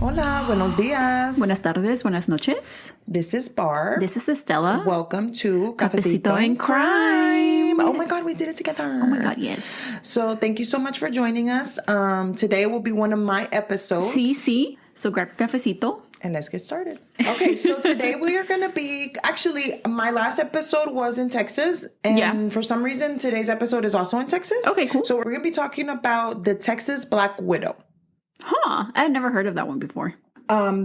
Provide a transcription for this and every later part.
Hola, buenos días. Buenas tardes, buenas noches. This is Barb. This is Estella. Welcome to Cafecito and Crime. Oh my God, we did it together. Oh my God, yes. So thank you so much for joining us. Today will be one of my episodes. Sí. So grab your cafecito. And let's get started. Okay, so today we are going to be... Actually, my last episode was in Texas. And for some reason, today's episode is also in Texas. Okay, cool. So we're going to be talking about the Texas Black Widow. Huh. I had never heard of that one before.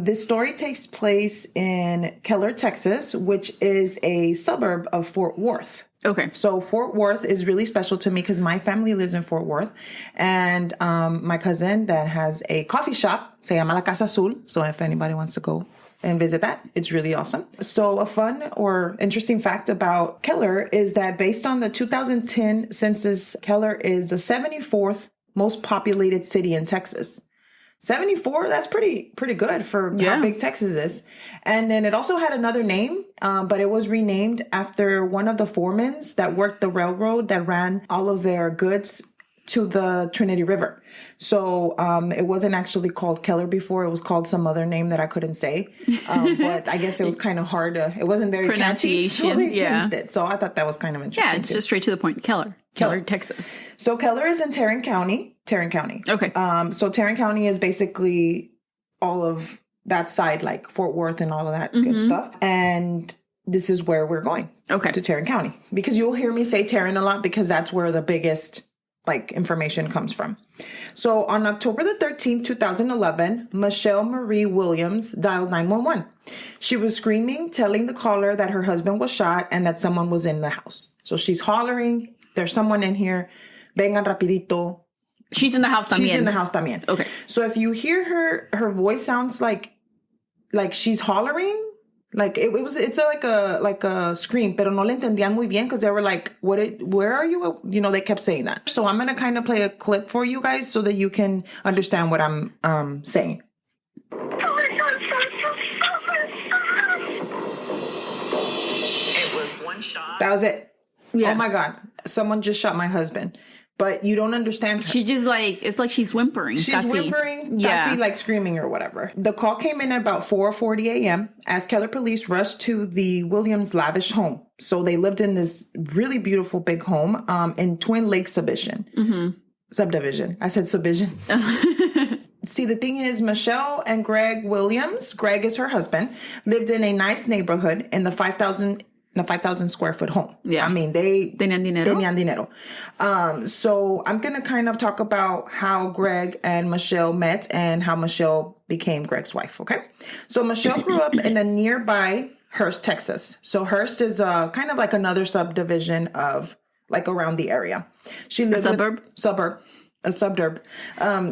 This story takes place in Keller, Texas, which is a suburb of Fort Worth. Okay. So Fort Worth is really special to me because my family lives in Fort Worth. And my cousin that has a coffee shop, se llama La Casa Azul. So if anybody wants to go and visit that, it's really awesome. So a fun or interesting fact about Keller is that based on the 2010 census, Keller is the 74th most populated city in Texas. 74, that's pretty good for how big Texas is. And then it also had another name, but it was renamed after one of the foremen that worked the railroad that ran all of their goods to the Trinity River. So it wasn't actually called Keller before. It was called some other name that I couldn't say. But I guess it was kind of hard to, it wasn't very catchy, so they changed it. So I thought that was kind of interesting. Yeah, it's just straight to the point. Keller, Texas. So Keller is in Tarrant County. Okay. So Tarrant County is basically all of that side, like Fort Worth and all of that good stuff. And this is where we're going. Okay. To Tarrant County. Because you'll hear me say Tarrant a lot because that's where the biggest information comes from. So on October the 13th, 2011, Michele Marie Williams dialed 911. She was screaming, telling the caller that her husband was shot and that someone was in the house. So she's hollering, there's someone in here, vengan rapidito. She's in the house también. She's in the house también. Okay. So if you hear her voice sounds like she's hollering, it's like a scream, pero no le entendían muy bien because they were like, where are you? You know, they kept saying that. So I'm going to kind of play a clip for you guys so that you can understand what I'm saying. It was one shot. That was it. Yeah. Oh my God. Someone just shot my husband. But you don't understand her. She just it's like she's whimpering. She's whimpering, like screaming or whatever. The call came in at about 4:40 a.m. as Keller police rushed to the Williams lavish home. So they lived in this really beautiful big home in Twin Lakes Subdivision. I said subdivision. See, the thing is, Michele and Greg Williams, Greg is her husband, lived in a nice neighborhood in the 5,000 square foot home. Yeah. I mean, they tenían dinero. So I'm going to kind of talk about how Greg and Michele met and how Michele became Greg's wife. Okay. So Michele grew up in a nearby Hurst, Texas. So Hurst is kind of like another subdivision of around the area. She lived a suburb.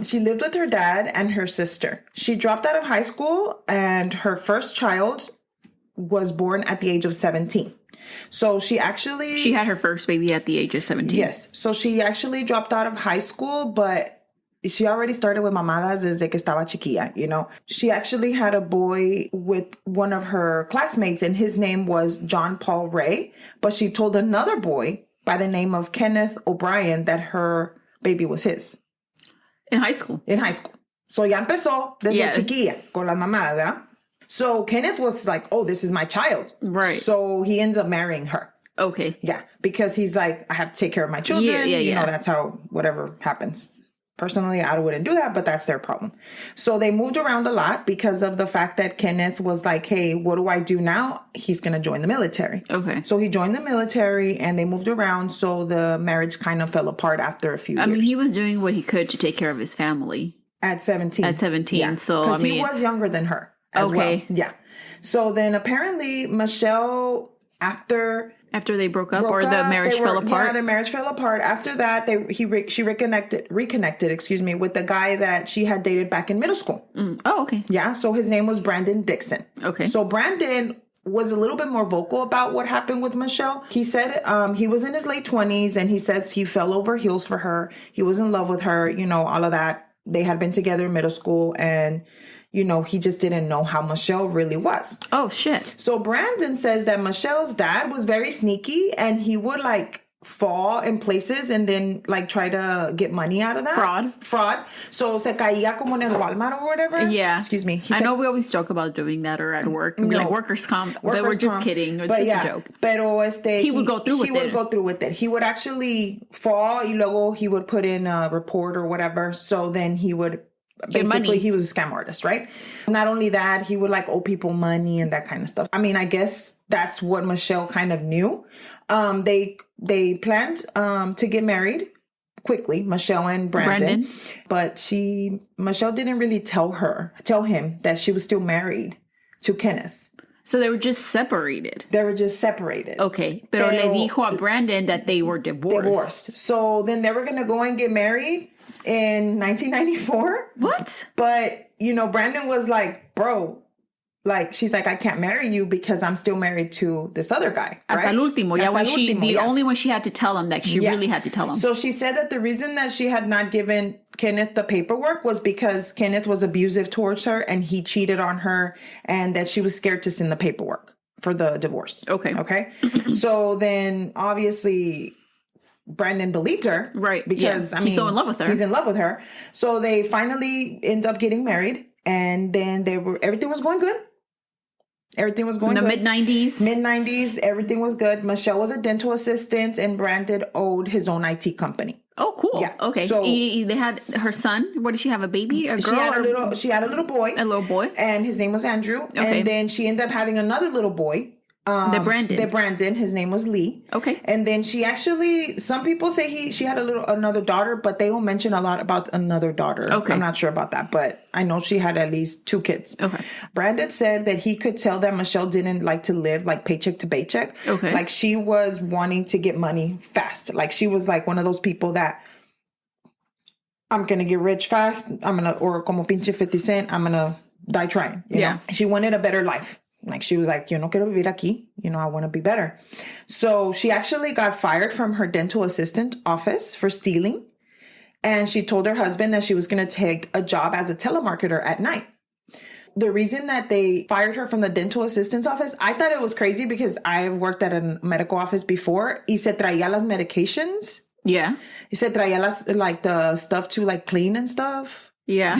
She lived with her dad and her sister. She dropped out of high school and her first child was born at the age of 17. So she had her first baby at the age of 17. Yes. So she actually dropped out of high school, but she already started with mamadas desde que estaba chiquilla, you know. She actually had a boy with one of her classmates and his name was John Paul Ray, but she told another boy by the name of Kenneth O'Brien that her baby was his. In high school. So ya empezó desde chiquilla con las mamadas, ¿verdad? So Kenneth was like, oh, this is my child. Right. So he ends up marrying her. Okay. Yeah. Because he's like, I have to take care of my children. Yeah. You know, that's how whatever happens. Personally, I wouldn't do that, but that's their problem. So they moved around a lot because of the fact that Kenneth was like, hey, what do I do now? He's going to join the military. Okay. So he joined the military and they moved around. So the marriage kind of fell apart after a few years. I mean, he was doing what he could to take care of his family. At 17. Yeah. So, because he was younger than her. As well. Yeah. So then apparently Michele, after they broke up, or the marriage fell apart? Yeah, the marriage fell apart. After that, she reconnected, with the guy that she had dated back in middle school. Oh, okay. Yeah. So his name was Brandon Dixon. Okay. So Brandon was a little bit more vocal about what happened with Michele. He said he was in his late 20s and he says he fell over heels for her. He was in love with her, you know, all of that. They had been together in middle school and you know, he just didn't know how Michele really was. Oh, shit. So Brandon says that Michele's dad was very sneaky and he would fall in places and then like try to get money out of that. Fraud. So se caía como en el Walmart or whatever. Yeah. Excuse me. I know we always joke about doing that or at work. No. Like workers' comp. But we're just kidding. It's just a joke. Pero he would go through with it. He would go through with it. He would actually fall y luego he would put in a report or whatever. So then he would... Basically, he was a scam artist, right? Not only that, he would like owe people money and that kind of stuff. I mean, I guess that's what Michele kind of knew. They planned to get married quickly, Michele and Brandon. But Michele didn't really tell him that she was still married to Kenneth. So they were just separated. Okay. Pero le dijo a Brandon that they were divorced. So then they were going to go and get married in 1994. What? But, Brandon was like, bro, like, she's like, I can't marry you because I'm still married to this other guy. Hasta el último. Yeah, only when she had to tell him that she really had to tell him. So she said that the reason that she had not given Kenneth the paperwork was because Kenneth was abusive towards her and he cheated on her and that she was scared to send the paperwork for the divorce. Okay. So then obviously... Brandon believed her. Right. Because, he's so in love with her. He's in love with her. So they finally end up getting married. And then everything was going good. Everything was going good. In the mid-90s? Mid-90s, everything was good. Michele was a dental assistant and Brandon owned his own IT company. Oh, cool. Yeah. Okay. So they had her son. What did she have? A baby? A girl? She had a little boy. A little boy. And his name was Andrew. Okay. And then she ended up having another little boy. The Brandon. His name was Lee. Okay. And then she actually, some people say she had another daughter, but they don't mention a lot about another daughter. Okay. I'm not sure about that, but I know she had at least 2 kids. Okay. Brandon said that he could tell that Michele didn't like to live like paycheck to paycheck. Okay. Like she was wanting to get money fast. Like she was like one of those people that I'm going to get rich fast. Or como pinche 50 Cent, I'm going to die trying. You know? She wanted a better life. Like she was like, yo no quiero vivir aquí. I want to be better. So she actually got fired from her dental assistant office for stealing. And she told her husband that she was going to take a job as a telemarketer at night. The reason that they fired her from the dental assistant's office, I thought it was crazy because I've worked at a medical office before. Y se traía las medications. Yeah. Y se traía like the stuff to like clean and stuff. Yeah.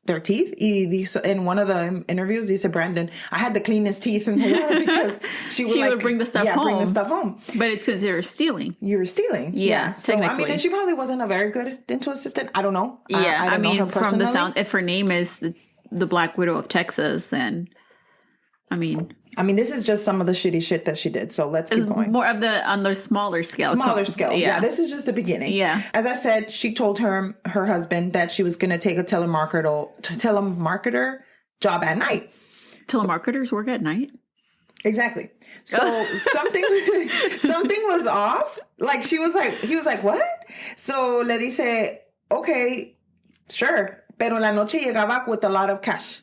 Their teeth. In one of the interviews, he said, Brandon, I had the cleanest teeth in the world because she would bring the stuff home. Bring the stuff home. But it's because you're stealing. You were stealing. Yeah. So, and she probably wasn't a very good dental assistant. I don't know. Yeah. I don't know her from the sound, if her name is the Black Widow of Texas, and this is just some of the shitty shit that she did. So let's keep going. More of on the smaller scale. Smaller scale. Yeah. This is just the beginning. Yeah. As I said, she told her husband that she was going to take a telemarketer job at night. Telemarketers work at night? Exactly. So something was off. Like he was like, what? So le dice, okay, sure. Pero la noche llegaba with a lot of cash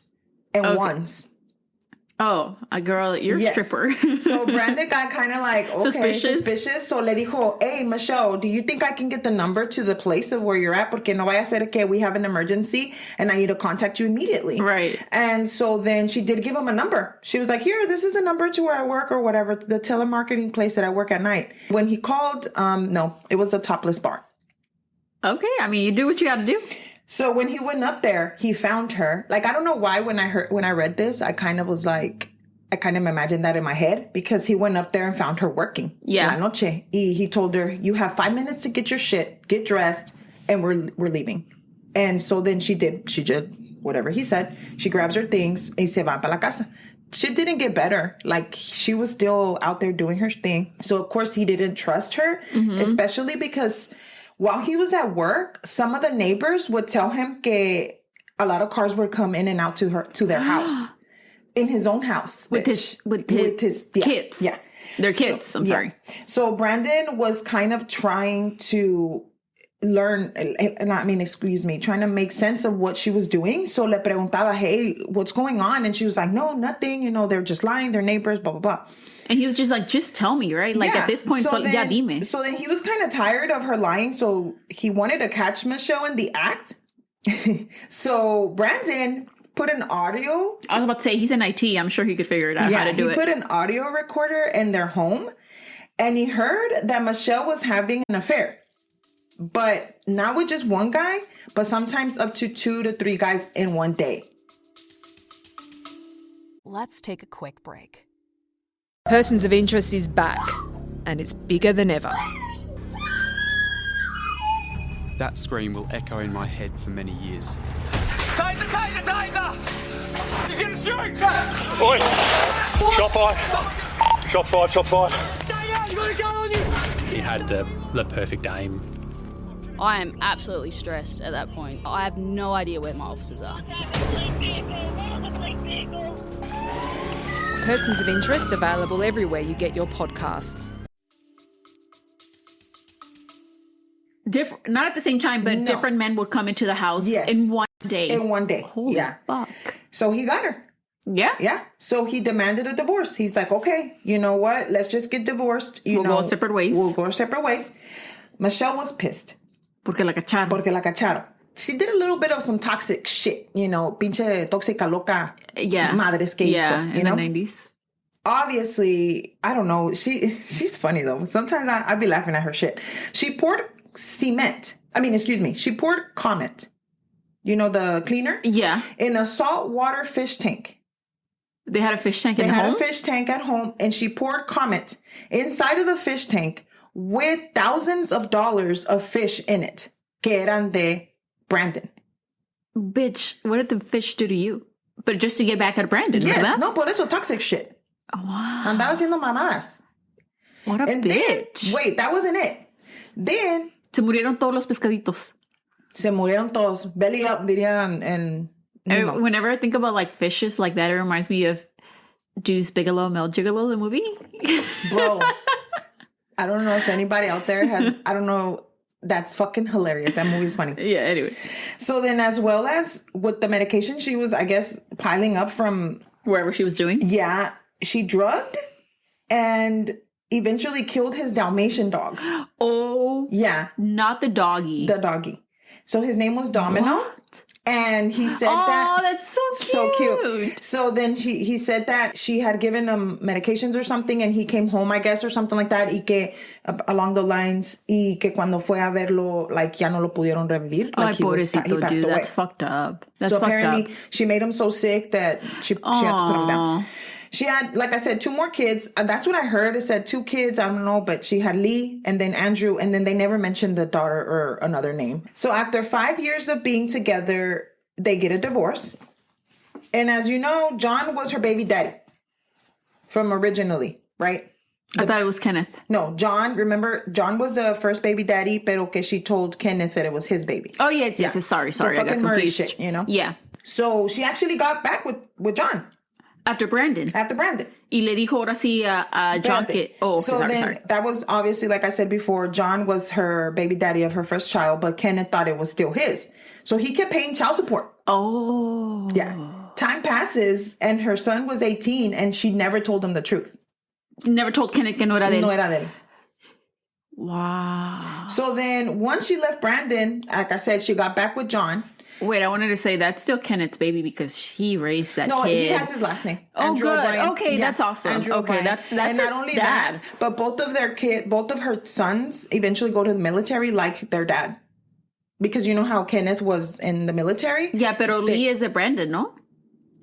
and ones. Oh, a girl, you're a stripper. So Brandon got kind of like, okay, suspicious. So le dijo, hey, Michele, do you think I can get the number to the place of where you're at? Porque no vaya a ser que we have an emergency and I need to contact you immediately. Right. And so then she did give him a number. She was like, here, this is a number to where I work or whatever, the telemarketing place that I work at night. When he called, no, it was a topless bar. Okay. You do what you got to do. So when he went up there, he found her. Like, I don't know why when I read this, I kind of imagined that in my head because he went up there and found her working. Yeah. La noche. He told her, you have 5 minutes to get your shit, get dressed, and we're leaving. And so then she did whatever he said. She grabs her things y se van para la casa. Shit didn't get better. Like, she was still out there doing her thing. So, of course, he didn't trust her, especially because while he was at work, some of the neighbors would tell him that a lot of cars would come in and out to their house, in his own house, with his kids. Yeah, their kids. I'm sorry. So Brandon was kind of trying to trying to make sense of what she was doing. So le preguntaba, hey, what's going on? And she was like, no, nothing. They're just lying. They're neighbors. Blah blah blah. And he was just like, just tell me, right? Like, at this point, ya dime. So then he was kind of tired of her lying. So he wanted to catch Michele in the act. So Brandon put an audio. I was about to say, he's in IT. I'm sure he could figure it out how to do it. He put an audio recorder in their home. And he heard that Michele was having an affair. But not with just one guy, but sometimes up to 2 to 3 guys in one day. Let's take a quick break. Persons of Interest is back, and it's bigger than ever. That scream will echo in my head for many years. Taser! Taser! Taser! He's gonna shoot! Oi! Shot fired! Shots fired, shots fired. Stay out! You gotta go on you! He had the perfect aim. I am absolutely stressed at that point. I have no idea where my officers are. Persons of Interest available everywhere you get your podcasts. Not at the same time, but No. different men would come into the house Yes. in one day. In one day. Holy yeah. fuck. So he got her. Yeah. Yeah. So he demanded a divorce. He's like, okay, you know what? Let's just get divorced. We'll go separate ways. We'll go separate ways. Michele was pissed. Porque la cacharon. Porque la cacharon. She did a little bit of some toxic shit, you know, pinche tóxica loca madres que hizo, you in know? the 90s. Obviously, I don't know. She's funny though. Sometimes I'd be laughing at her shit. She poured she poured Comet, you know, the cleaner? Yeah. In a saltwater fish tank. They had a fish tank They at had home? a fish tank at home, and she poured Comet inside of the fish tank with thousands of dollars of fish in it, que eran de Brandon. Bitch, what did the fish do to you? But just to get back at Brandon, Yes, ¿verdad? no, por eso toxic shit. Wow. Andaba haciendo mamadas. What a And bitch. then, wait, that wasn't it. Then, Se murieron todos los pescaditos. se murieron todos. Belly up, dirían en... No. Whenever I think about like fishes like that, it reminds me of Deuce Bigelow, Mel Gigolo, the movie. Bro, I don't know if anybody out there has... I don't know. That's fucking hilarious. That movie's funny. Yeah, anyway. So then, as well as with the medication she was, I guess, piling up from... Wherever she was doing. Yeah, she drugged and eventually killed his Dalmatian dog. Oh. Yeah. Not the doggy. The doggy. So his name was Domino. What? And he said that... Oh, that's so cute. So cute. So then he said that she had given him medications or something, and he came home, I guess, or something like that, y que along the lines, y que cuando fue a verlo, like, ya no lo pudieron revivir. Ay, Like, he pobrecito, passed dude. away. That's fucked up. That's So fucked apparently, up. she made him so sick that she had to put him down. She had, like I said, 2 more kids. That's what I heard. It said 2 kids. I don't know, but she had Lee and then Andrew, and then they never mentioned the daughter or another name. So after 5 years of being together, they get a divorce. And as you know, John was her baby daddy from originally, right? I thought it was Kenneth. No, John, remember, John was the first baby daddy, pero que she told Kenneth that it was his baby. Oh, yes. Sorry. So I got fucking Murray confused. shit, you know? Yeah. So she actually got back with John After Brandon. after Brandon. Y le dijo ahora sí a John que... Oh, okay, so sorry, then sorry. that was obviously, like I said before, John was her baby daddy of her first child, but Kenneth thought it was still his. So he kept paying child support. Oh. Yeah. Time passes and her son was 18 and she never told him the truth. Never told Kenneth que no era de él. No era de él. Wow. So then once she left Brandon, like I said, she got back with John. Wait, I wanted to say that's still Kenneth's baby because he raised that No, kid. he has his last name. Oh, Andrew good. O'Brien. Okay, that's awesome. Andrew Okay, O'Brien. that's and not his only dad. that, but both of her sons eventually go to the military like their dad. Because you know how Kenneth was in the military? Yeah, pero Lee is a Brandon, no?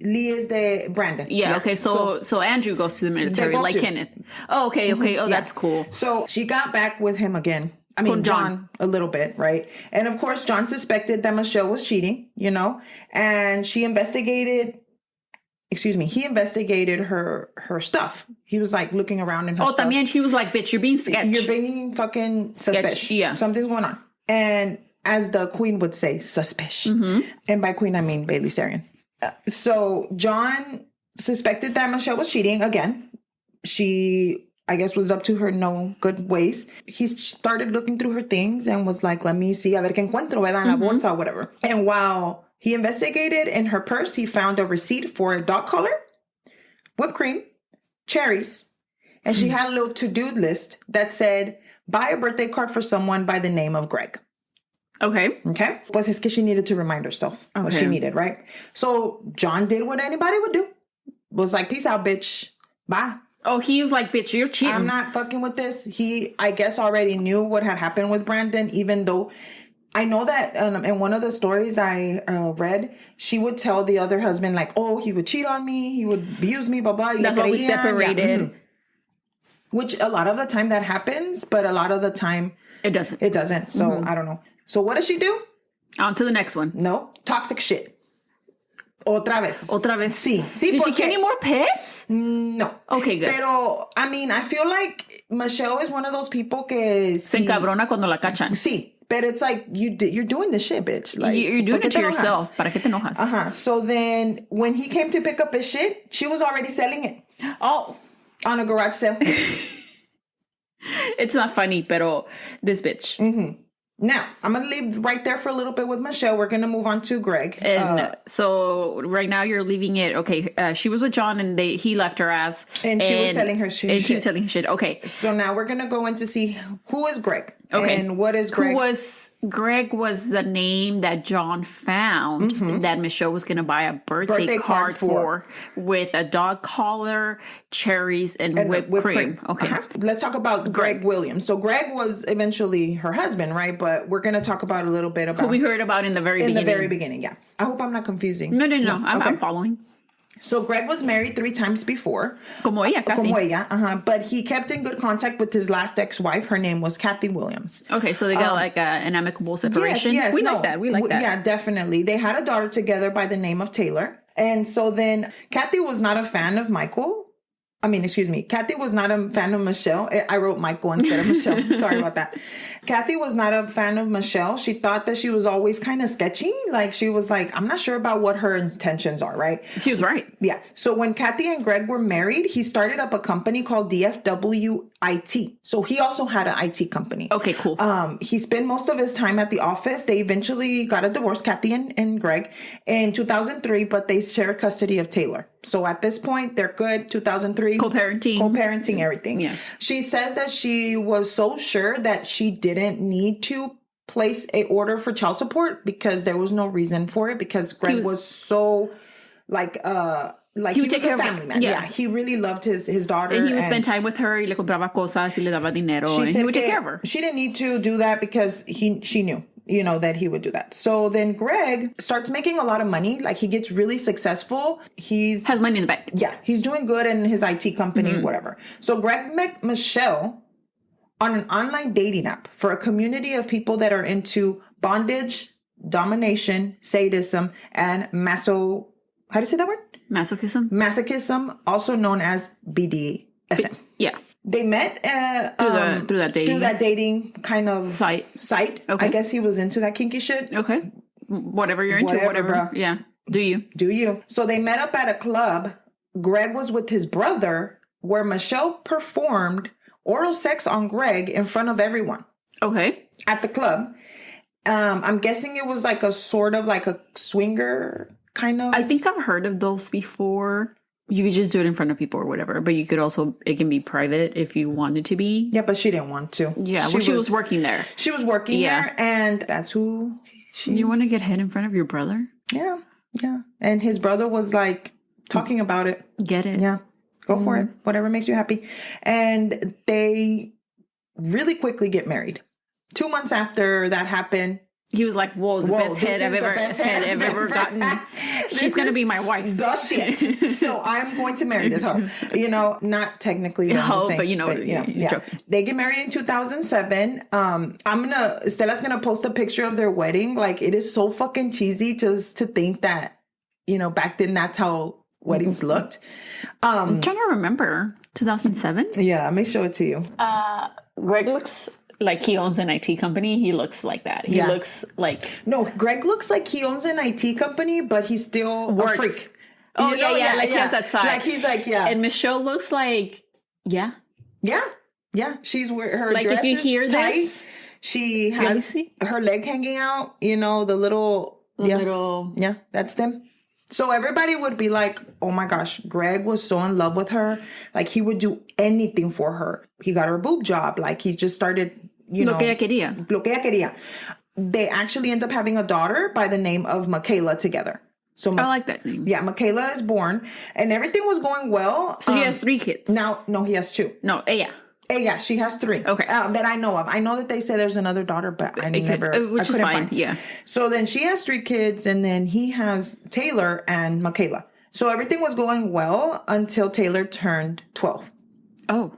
Lee is the Brandon. Yeah, okay, so Andrew goes to the military both like do. Kenneth. Oh, okay. Oh, Yeah. that's cool. So she got back with him again. I mean, Con John. a little bit, right? And of course, John suspected that Michele was cheating, you know, and he investigated her stuff. He was like looking around in her stuff. También he was like, bitch, you're being sketch. You're being fucking suspicious. Yeah. Something's going on. And as the queen would say, suspicious. And by queen, I mean Bailey Sarian. So John suspected that Michele was cheating again. She, I guess, was up to her no good ways. He started looking through her things and was like, let me see, a ver qué encuentro, ¿verdad? En la bolsa or whatever. And while he investigated in her purse, he found a receipt for a dog collar, whipped cream, cherries, and she had a little to-do list that said, buy a birthday card for someone by the name of Greg. Okay. Okay? Pues es que she needed to remind herself what she Okay. needed, right? So John did what anybody would do. Was like, peace out, bitch. Bye. Oh, he was like, bitch, you're cheating. I'm not fucking with this. He, I guess, already knew what had happened with Brandon, even though I know that in one of the stories I read, she would tell the other husband, like, oh, he would cheat on me, he would abuse me, blah, blah. That's why we separated. Yeah. Which a lot of the time that happens, but a lot of the time It doesn't. it doesn't. So I don't know. So what does she do? On to the next one. No. Toxic shit. Otra vez. Sí. Sí, Did she porque... get any more pets? No. Okay, good. Pero, I mean, I feel like Michelle is one of those people que... Se encabrona cuando la cachan. Sí. But it's like, you're doing this shit, bitch. Like, You're doing it to yourself. ¿Para qué te enojas? So then, when he came to pick up his shit, she was already selling it. Oh. On a garage sale. It's not funny, pero this bitch. Now, I'm going to leave right there for a little bit with Michelle. We're going to move on to Greg. And so right now you're leaving it. Okay, she was with John and he left her ass. And she was selling her shit. And she was selling her shit. Okay. So now we're going to go in to see who is Greg. Okay. And what is Greg? Greg was the name that John found that Michelle was going to buy a birthday card for with a dog collar, cherries, and whipped cream. Okay. Let's talk about Greg Williams. So Greg was eventually her husband, right? But we're going to talk about a little bit about... Who we heard about in the very beginning. In the very beginning, yeah. I hope I'm not confusing. No. I'm following. So Greg was married 3 times before. Como ella, casi. Como ella, But he kept in good contact with his last ex-wife. Her name was Kathy Williams. Okay, so they got like an amicable separation. Yes, we like that. We like that. Yeah, definitely. They had a daughter together by the name of Taylor. And so then Kathy was not a fan of Michael. Kathy was not a fan of Michelle. I wrote Michael instead of Michelle. Sorry about that. Kathy was not a fan of Michelle. She thought that she was always kind of sketchy. Like, she was like, I'm not sure about what her intentions are, right? She was right. Yeah. So when Kathy and Greg were married, he started up a company called DFW IT. So he also had an IT company. Okay, cool. He spent most of his time at the office. They eventually got a divorce, Kathy and Greg, in 2003, but they shared custody of Taylor. So at this point, they're good. 2003. Co-parenting, everything. Yeah. She says that she was so sure that she didn't need to place a order for child support because there was no reason for it, because Greg was so like he was a family man. Yeah. He really loved his daughter. And he would spend time with her, y le compraba cosas, y le daba dinero, and he would take care of her. She didn't need to do that because she knew, that he would do that. So then Greg starts making a lot of money. Like, he gets really successful. Has money in the bank. Yeah. He's doing good in his IT company, whatever. So Greg met Michelle on an online dating app for a community of people that are into bondage, domination, sadism, and how do you say that word? Masochism, also known as BDSM. Yeah. They met through that dating kind of site. Okay. I guess he was into that kinky shit. Okay. Whatever you're into, whatever. Bro. Yeah. Do you? So they met up at a club. Greg was with his brother, where Michelle performed oral sex on Greg in front of everyone. Okay. At the club. I'm guessing it was like a sort of like a swinger kind of. I think I've heard of those before. You could just do it in front of people or whatever, but you could also, it can be private if you wanted to be. Yeah, but she didn't want to. Yeah, she was working there. She was working there, and that's who You want to get head in front of your brother? Yeah. And his brother was like talking about it. Get it. Yeah. Go for it. Whatever makes you happy. And they really quickly get married. 2 months after that happened, he was like, whoa, it's the best head I've ever gotten. She's going to be my wife. The shit. So I'm going to marry this hoe. Not technically. But They get married in 2007. Stella's going to post a picture of their wedding. Like, it is so fucking cheesy just to think that, back then that's how weddings looked. I'm trying to remember. 2007? Yeah, let me show it to you. Greg looks like he owns an IT company. He looks like that. He looks like... No, Greg looks like he owns an IT company, but he's still works. A freak. Oh, he has that side. Like, he's like, And Michelle looks like, Yeah. She's her like, dress if you is hear tight. this, she has her leg hanging out, the little... Yeah, that's them. So everybody would be like, oh my gosh, Greg was so in love with her. Like, he would do anything for her. He got her a boob job. Like, he just started, Lo que ella quería. Lo que ella quería. They actually end up having a daughter by the name of Michaela together. So I like that name. Yeah, Michaela is born, and everything was going well. So she has 3 kids. No, he has 2. No, ella. Yeah, she has 3. Okay. That I know of. I know that they say there's another daughter, but I which is fine. Yeah. So then she has 3 kids, and then he has Taylor and Michaela. So everything was going well until Taylor turned 12. Oh.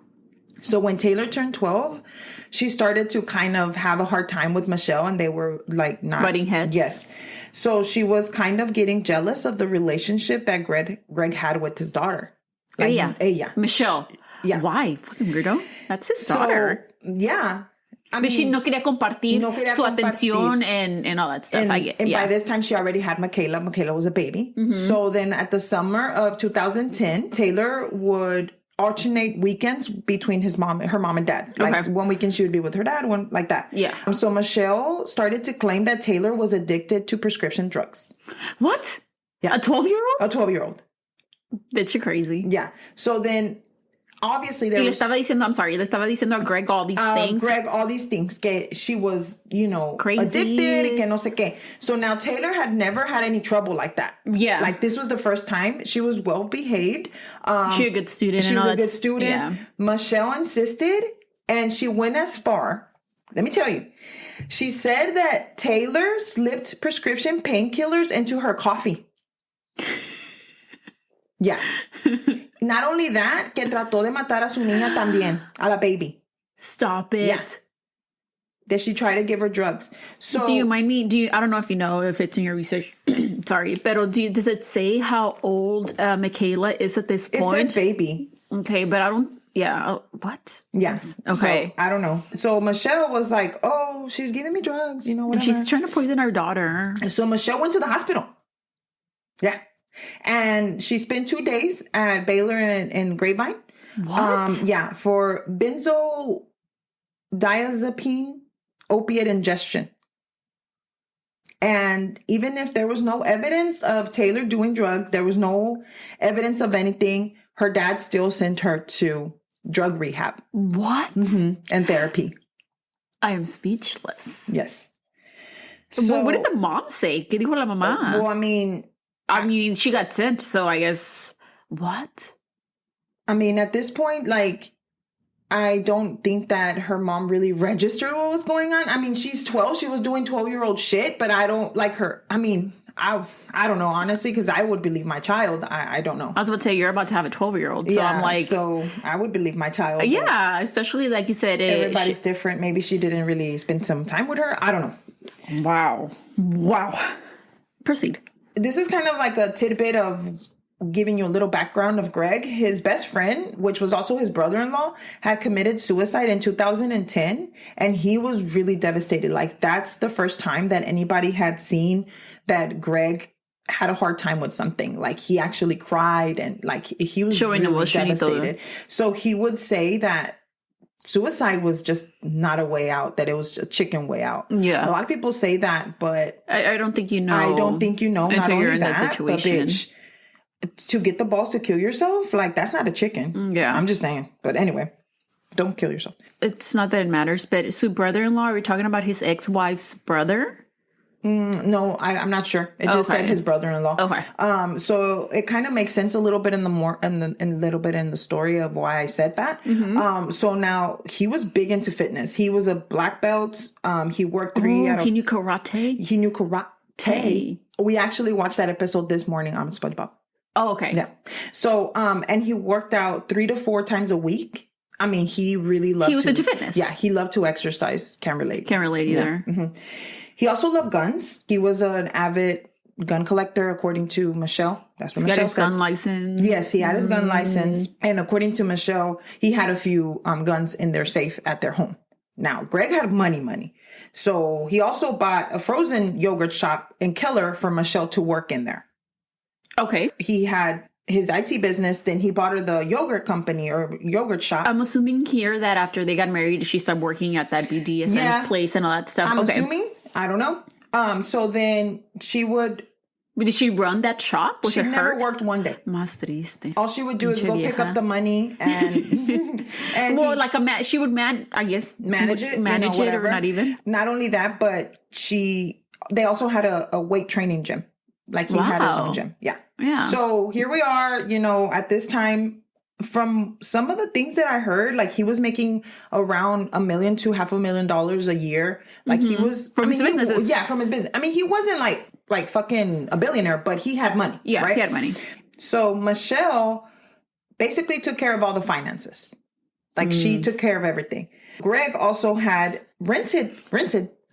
So when Taylor turned 12, she started to kind of have a hard time with Michelle, and they were like not butting heads. Yes. So she was kind of getting jealous of the relationship that Greg had with his daughter. Like, ella. Michelle. Yeah. Why? Fucking weirdo. That's his daughter. Yeah. But she no quería compartir su atención and all that stuff. And by this time, she already had Michaela. Michaela was a baby. Mm-hmm. So then at the summer of 2010, Taylor would alternate weekends between her mom and dad. Like one weekend she would be with her dad, one like that. Yeah. So Michelle started to claim that Taylor was addicted to prescription drugs. What? Yeah. A 12-year-old? A 12-year-old. Bitch, you're crazy. Yeah. So then obviously le estaba diciendo a Greg all these things. Greg, all these things. Que she was, crazy. Addicted y que no sé qué. So now Taylor had never had any trouble like that. Yeah. Like this was the first time. She was well behaved. She was a good student. She was a good student. Yeah. Michelle insisted, and she went as far. Let me tell you. She said that Taylor slipped prescription painkillers into her coffee. Yeah. Not only that, que trató de matar a su niña también, a la baby. Stop it. Yeah. That she tried to give her drugs. So, do you mind me? I don't know if you know if it's in your research. Sorry, pero does it say how old Michaela is at this point? It says baby. Okay, but I don't. Yeah. What? Yes. Okay. So, I don't know. So Michelle was like, "Oh, she's giving me drugs, whatever." And she's trying to poison our daughter. And so Michelle went to the hospital. Yeah. And she spent 2 days at Baylor and Grapevine. What? Yeah, for benzodiazepine opiate ingestion. And even if there was no evidence of Taylor doing drugs, there was no evidence of anything, her dad still sent her to drug rehab. What? Mm-hmm. And therapy. I am speechless. Yes. So, what did the mom say? ¿Qué dijo la mamá? Well, I mean, she got sent, so I guess... What? I mean, at this point, I don't think that her mom really registered what was going on. I mean, she's 12. She was doing 12-year-old shit, but I don't like her. I mean, I don't know, honestly, because I would believe my child. I don't know. I was about to say, you're about to have a 12-year-old, so I'm like... So I would believe my child. Yeah, especially like you said... Everybody's different. Maybe she didn't really spend some time with her. I don't know. Wow. Proceed. This is kind of like a tidbit of giving you a little background of Greg. His best friend, which was also his brother-in-law, had committed suicide in 2010, and he was really devastated. Like, that's the first time that anybody had seen that Greg had a hard time with something. Like, he actually cried, and like he was showing really devastated. So he would say that suicide was just not a way out, that it was a chicken way out. Yeah. A lot of people say that, but I don't think you know. I don't think you know. Until you're in that situation. But bitch, to get the balls to kill yourself, like, that's not a chicken. Yeah. I'm just saying. But anyway, don't kill yourself. It's not that it matters, but so brother-in-law, are we talking about his ex-wife's brother? No, I'm not sure. It just said his brother-in-law. Okay. So it kind of makes sense a little bit in the story of why I said that. Mm-hmm. So now he was big into fitness. He was a black belt. He worked he knew karate. He knew karate. We actually watched that episode this morning on SpongeBob. Oh, okay. Yeah. So, and he worked out 3 to 4 times a week. I mean, he really loved. He was into fitness. Yeah, he loved to exercise. Can't relate. Can't relate either. Yeah. Mm-hmm. He also loved guns. He was an avid gun collector, according to Michelle. That's what Michelle said. He had his gun license. Yes, he had his gun license. And according to Michelle, he had a few guns in their safe at their home. Now, Greg had money. So he also bought a frozen yogurt shop in Keller for Michelle to work in there. Okay. He had his IT business, then he bought her the yogurt company or yogurt shop. I'm assuming here that after they got married, she started working at that BDSM place and all that stuff. I'm assuming. I don't know. So then she would... Did she run that shop? Was she it never hers? worked one day. Más triste. All she would do is go pick up the money and... well, she would manage it. Manage it or not even. Not only that, but they also had a weight training gym. Like he had his own gym. Yeah. Yeah. So here we are, at this time, from some of the things that I heard, like he was making around $1 million to $500,000 a year. Like he was from his businesses. From his business. I mean, he wasn't like fucking a billionaire, but he had money. Yeah, right? He had money. So Michele basically took care of all the finances. Like she took care of everything. Greg also had rented,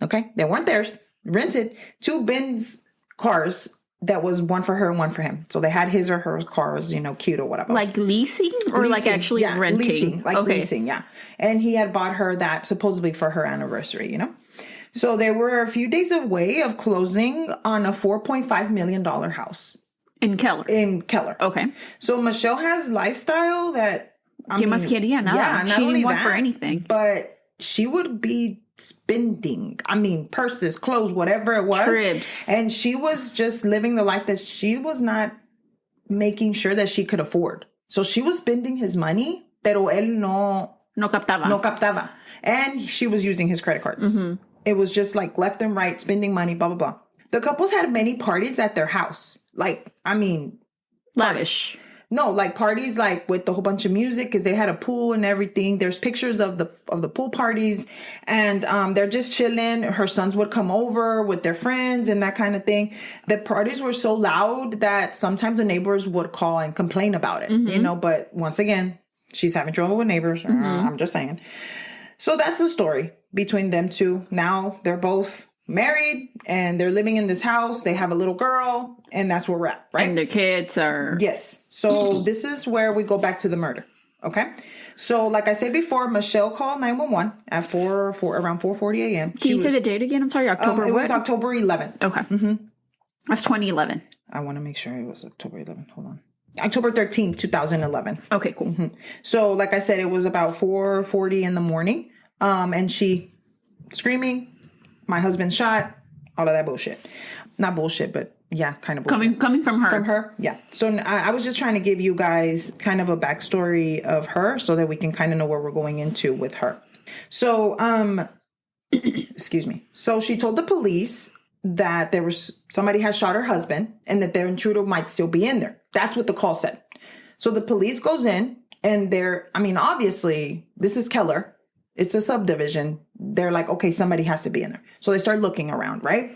okay? They weren't theirs. Rented 2 Benz cars that was one for her and one for him. So they had his or her cars, cute or whatever. Like leasing or like actually renting? Leasing, leasing, yeah. And he had bought her that supposedly for her anniversary, So they were a few days away of closing on a $4.5 million house. In Keller? In Keller. Okay. So Michele has lifestyle that... ¿Qué más quería? Nada. Yeah, she didn't want for anything. But she would be spending, purses, clothes, whatever it was. Trips. And she was just living the life that she was not making sure that she could afford. So she was spending his money, pero él no captaba. And she was using his credit cards. Mm-hmm. It was just like left and right, spending money, blah, blah, blah. The couples had many parties at their house. Lavish. No, like parties like with a whole bunch of music because they had a pool and everything. There's pictures of the pool parties and they're just chilling. Her sons would come over with their friends and that kind of thing. The parties were so loud that sometimes the neighbors would call and complain about it, but once again, she's having trouble with neighbors. I'm just saying. So that's the story between them two. Now they're both married and they're living in this house. They have a little girl and that's where we're at, right? And their kids are... Yes. So this is where we go back to the murder. Okay. So like I said before, Michele called 911 at around 4:40 a.m. Can you say the date again? I'm sorry, October It was October 11th. Okay. Mm-hmm. That's 2011. I want to make sure it was October 11th. Hold on. October 13th, 2011. Okay, cool. Mm-hmm. So like I said, it was about 4:40 in the morning. And she screaming, my husband shot, all of that bullshit. Not bullshit, but yeah, kind of bullshit. Coming from her. From her, yeah. So I was just trying to give you guys kind of a backstory of her so that we can kind of know where we're going into with her. So, excuse me. So she told the police that somebody had shot her husband and that their intruder might still be in there. That's what the call said. So the police goes in and obviously, this is Keller. It's a subdivision. They're like, okay, somebody has to be in there. So they start looking around, right?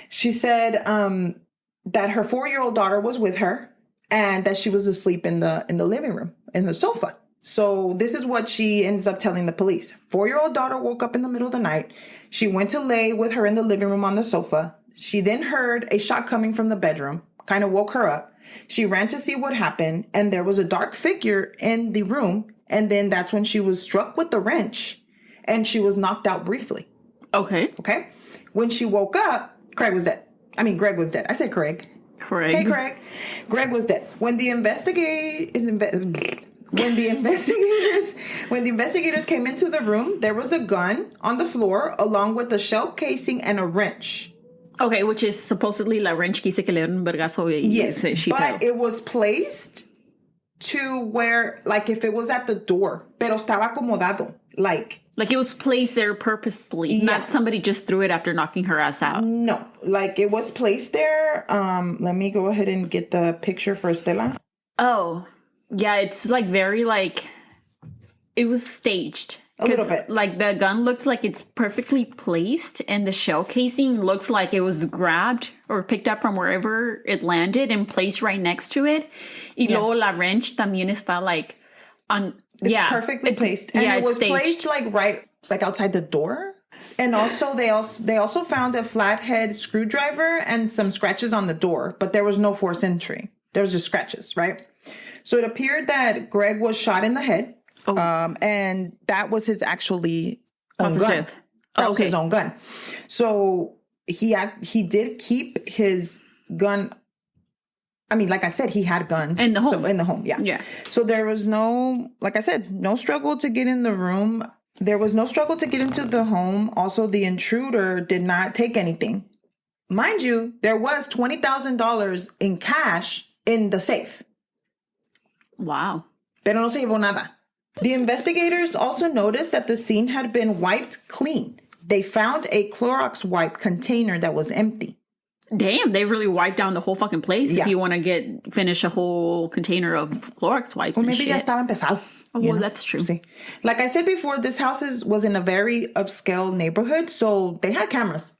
She said that her 4-year-old daughter was with her and that she was asleep in the living room, in the sofa. So this is what she ends up telling the police. 4-year-old daughter woke up in the middle of the night. She went to lay with her in the living room on the sofa. She then heard a shot coming from the bedroom, kind of woke her up. She ran to see what happened, and there was a dark figure in the room. And then that's when she was struck with the wrench and she was knocked out briefly. Okay. Okay. When she woke up, Greg was dead. I said Craig. Craig. Hey, Craig. Greg was dead. When the investigators came into the room, there was a gun on the floor along with a shell casing and a wrench. Okay, which is supposedly la wrench que hice que le dieron un vergazo y yes, but it was placed to where, like, if it was at the door, pero estaba acomodado, like it was placed there purposely, not somebody just threw it after knocking her ass out. No, like it was placed there. Let me go ahead and get the picture for Estela. Oh, yeah, it's like very it was staged. A little bit. Like the gun looked like it's perfectly placed and the shell casing looks like it was grabbed or picked up from wherever it landed and placed right next to it. Y luego la wrench también está It's perfectly placed. And it was placed right outside the door. And also they also found a flathead screwdriver and some scratches on the door, but there was no forced entry. There was just scratches, right? So it appeared that Greg was shot in the head. Oh. And that was his actually own gun. That was his own gun. So he did keep his gun. I mean, like I said, he had guns in the home. So in the home, yeah. Yeah. So there was no struggle to get in the room. There was no struggle to get into the home. Also, the intruder did not take anything. Mind you, there was $20,000 in cash in the safe. Wow. Pero no se llevó nada. The investigators also noticed that the scene had been wiped clean. They found a Clorox wipe container that was empty. Damn, they really wiped down the whole fucking place Yeah. if you want to finish a whole container of Clorox wipes Or and maybe shit. ya estaba empezado. Oh, well, that's true. See? Like I said before, this house was in a very upscale neighborhood, so they had cameras.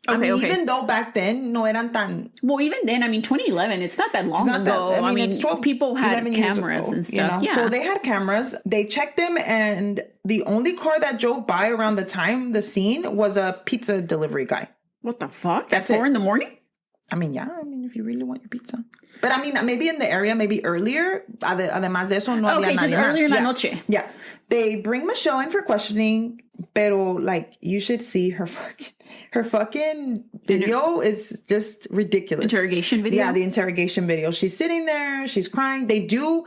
Okay, Even though back then no eran tan. Well, even then, 2011, it's not that long ago. It's 12, people had 11 years cameras ago, and stuff. Yeah. So they had cameras. They checked them, and the only car that drove by around the time the scene was a pizza delivery guy. What the fuck? That's At 4 it. in the morning? If you really want your pizza. But maybe in the area, maybe earlier. Además de eso, no había Okay, just nadie más. earlier in la noche. Yeah. They bring Michelle in for questioning, pero like you should see her fucking video is just ridiculous. Interrogation video? Yeah, the interrogation video. She's sitting there, she's crying. They do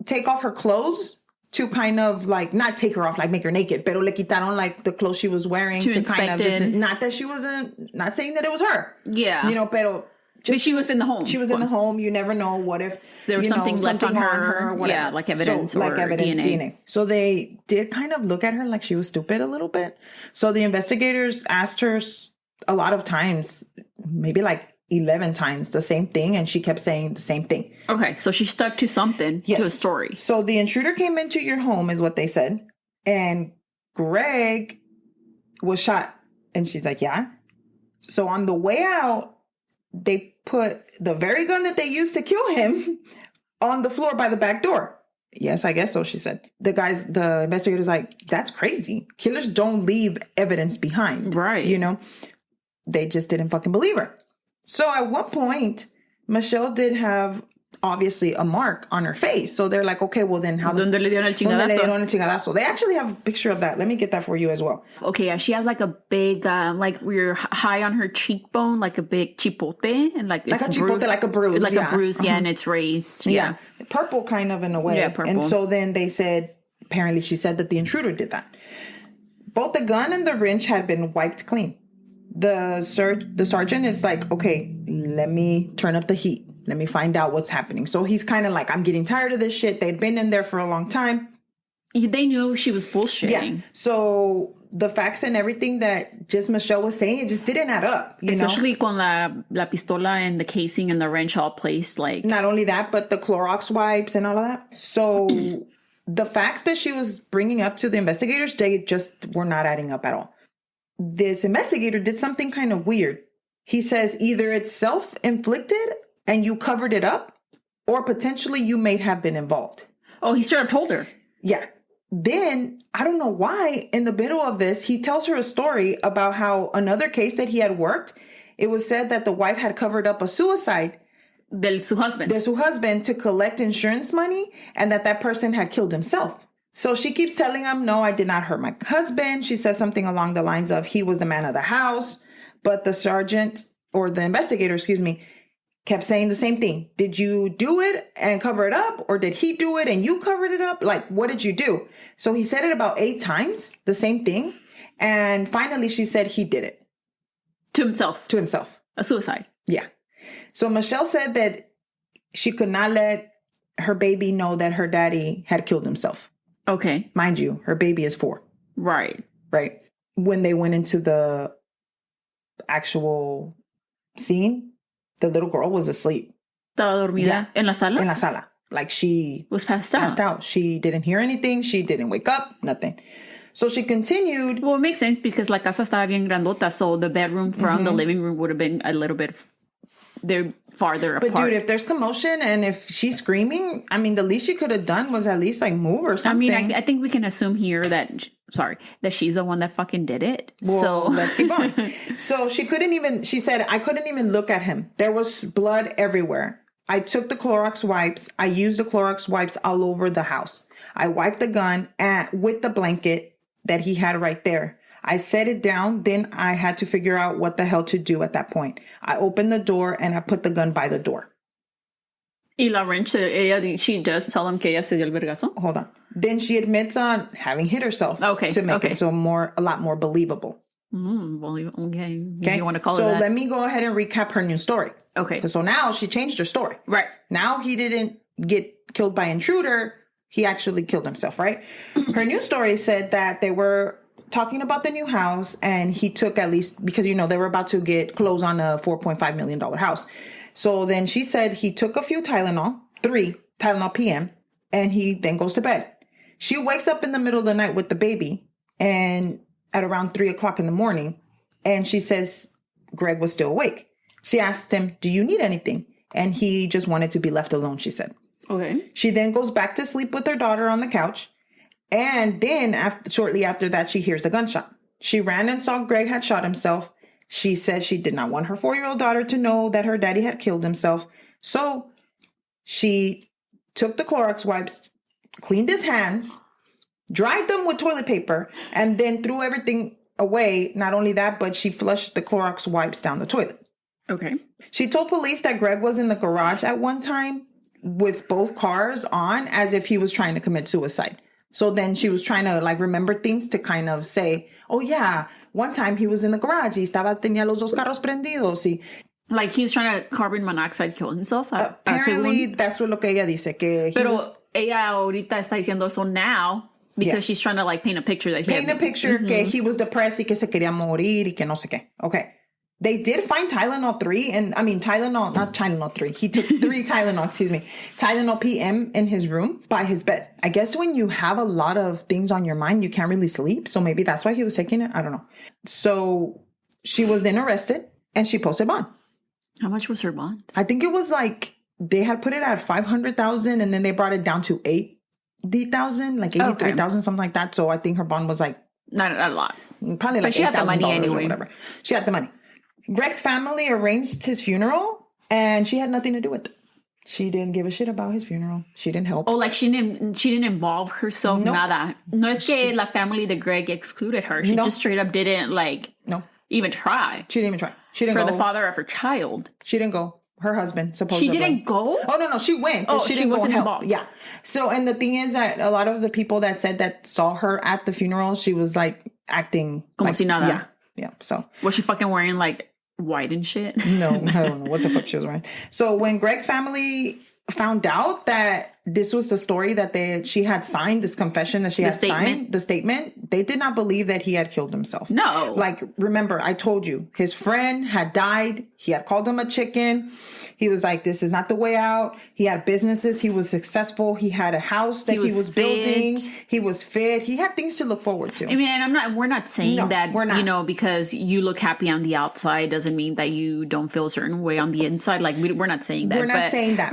take off her clothes to kind of like not take her off, like make her naked, pero le quitaron like the clothes she was wearing to kind of just, not that she wasn't, not saying that it was her. Yeah. Pero but she was in the home. She was in the home. You never know what if there was something left on her. Whatever. Yeah, like evidence or DNA. So they did kind of look at her like she was stupid a little bit. So the investigators asked her a lot of times, maybe like 11 times the same thing, and she kept saying the same thing. Okay, so she stuck to something, to a story. So the intruder came into your home is what they said, and Greg was shot. And she's like, yeah. So on the way out, they put the very gun that they used to kill him on the floor by the back door. Yes, I guess so, she said. The investigator's like, that's crazy. Killers don't leave evidence behind. Right. They just didn't fucking believe her. So at one point, Michelle did have obviously a mark on her face. So they're like, okay, well then how ¿Dónde le dieron el chingadazo? They actually have a picture of that. Let me get that for you as well. Okay, yeah, she has like a big, like we're high on her cheekbone, like a big chipote, and like a chipote, like a bruise. Like a bruise, and it's raised. Yeah. Purple kind of in a way. Yeah, purple. And so then they said, apparently she said that the intruder did that. Both the gun and the wrench had been wiped clean. The sergeant is like, okay, let me turn up the heat. Let me find out what's happening. So he's kind of like, I'm getting tired of this shit. They'd been in there for a long time. They knew she was bullshitting. Yeah. So the facts and everything that just Michelle was saying, it just didn't add up. Especially con la pistola and the casing and the wrench all placed. Like, not only that, but the Clorox wipes and all of that. So the facts that she was bringing up to the investigators, they just were not adding up at all. This investigator did something kind of weird. He says either it's self-inflicted and you covered it up, or potentially you may have been involved. Oh, he straight up told her. Yeah. Then, I don't know why, in the middle of this, he tells her a story about how another case that he had worked, it was said that the wife had covered up a suicide de su husband to collect insurance money, and that person had killed himself. So she keeps telling him, no, I did not hurt my husband. She says something along the lines of, he was the man of the house. But the sergeant, or the investigator, kept saying the same thing. Did you do it and cover it up? Or did he do it and you covered it up? Like, what did you do? So he said it about 8 times, the same thing. And finally, she said he did it. To himself. A suicide. Yeah. So Michelle said that she could not let her baby know that her daddy had killed himself. Okay. Mind you, her baby is 4. Right. Right. When they went into the actual scene, the little girl was asleep. Estaba dormida en la sala? En la sala. Like she was passed out. She didn't hear anything. She didn't wake up. Nothing. So she continued. Well, it makes sense because la casa estaba bien grandota. So the bedroom from the living room would have been a little bit farther apart. But dude, if there's commotion and if she's screaming, the least she could have done was at least like move or something. I think we can assume here that she's the one that fucking did it. Well, so let's keep going. So she said, I couldn't even look at him. There was blood everywhere. I took the Clorox wipes. I used the Clorox wipes all over the house. I wiped the gun with the blanket that he had right there. I set it down. Then I had to figure out what the hell to do at that point. I opened the door and I put the gun by the door. Y la wrench, she does tell him que ella se dio el vergazo? Hold on. Then she admits on having hit herself to make it so a lot more believable. Okay. If you want to call it that. So let me go ahead and recap her new story. Okay. So now she changed her story. Right. Now he didn't get killed by intruder. He actually killed himself, right? Her new story said that they were talking about the new house, and he took at least, because, you know, they were about to close on a $4.5 million house. So then she said he took a few Tylenol, 3 Tylenol PM, and he then goes to bed. She wakes up in the middle of the night with the baby, and at around 3 o'clock in the morning, and she says Greg was still awake. She asked him, do you need anything? And he just wanted to be left alone, she said. Okay. She then goes back to sleep with her daughter on the couch. And then shortly after that, she hears the gunshot. She ran and saw Greg had shot himself. She said she did not want her 4-year-old daughter to know that her daddy had killed himself. So she took the Clorox wipes, cleaned his hands, dried them with toilet paper, and then threw everything away. Not only that, but she flushed the Clorox wipes down the toilet. Okay. She told police that Greg was in the garage at one time with both cars on, as if he was trying to commit suicide. So then she was trying to like remember things to kind of say, oh yeah, one time he was in the garage y tenía los dos carros prendidos. Y like he was trying to carbon monoxide kill himself. Apparently, that's what lo que ella dice. Que Pero ella ahorita está diciendo eso now because she's trying to like paint a picture that que he was depressed y que se quería morir y que no sé qué. Okay. They did find Tylenol 3, and I mean not Tylenol 3. He took 3 Tylenol PM in his room by his bed. I guess when you have a lot of things on your mind, you can't really sleep. So maybe that's why he was taking it. I don't know. So she was then arrested and she posted bond. How much was her bond? I think it was like, they had put it at $500,000 and then they brought it down to $80,000, like $83,000, something like that. So I think her bond was like, not a lot. Probably like but she had the money anyway. Or whatever. She had the money. Greg's family arranged his funeral, and she had nothing to do with it. She didn't give a shit about his funeral. She didn't help. Oh, like she didn't involve herself. Nope. Nada. No es que la family de Greg excluded her. She just straight up didn't even try. She didn't even try. She didn't go. For the father of her child. She didn't go. Her husband, supposedly. She didn't go? Oh, no, she went. Oh, she didn't wasn't go involved. Yeah. So, and the thing is that a lot of the people that said that saw her at the funeral, she was like acting como si nada. Yeah. So was she fucking wearing like white and shit? No, I don't know what the fuck she was wearing. So when Greg's family found out that this was the story that she had signed, this confession that she had signed, the statement, they did not believe that he had killed himself. No. Like, remember, I told you, his friend had died. He had called him a chicken. He was like, this is not the way out. He had businesses. He was successful. He had a house that he was building. He was fit. He had things to look forward to. I mean, and we're not saying that, you know, because you look happy on the outside doesn't mean that you don't feel a certain way on the inside. Like, we're not saying that. We're not saying that.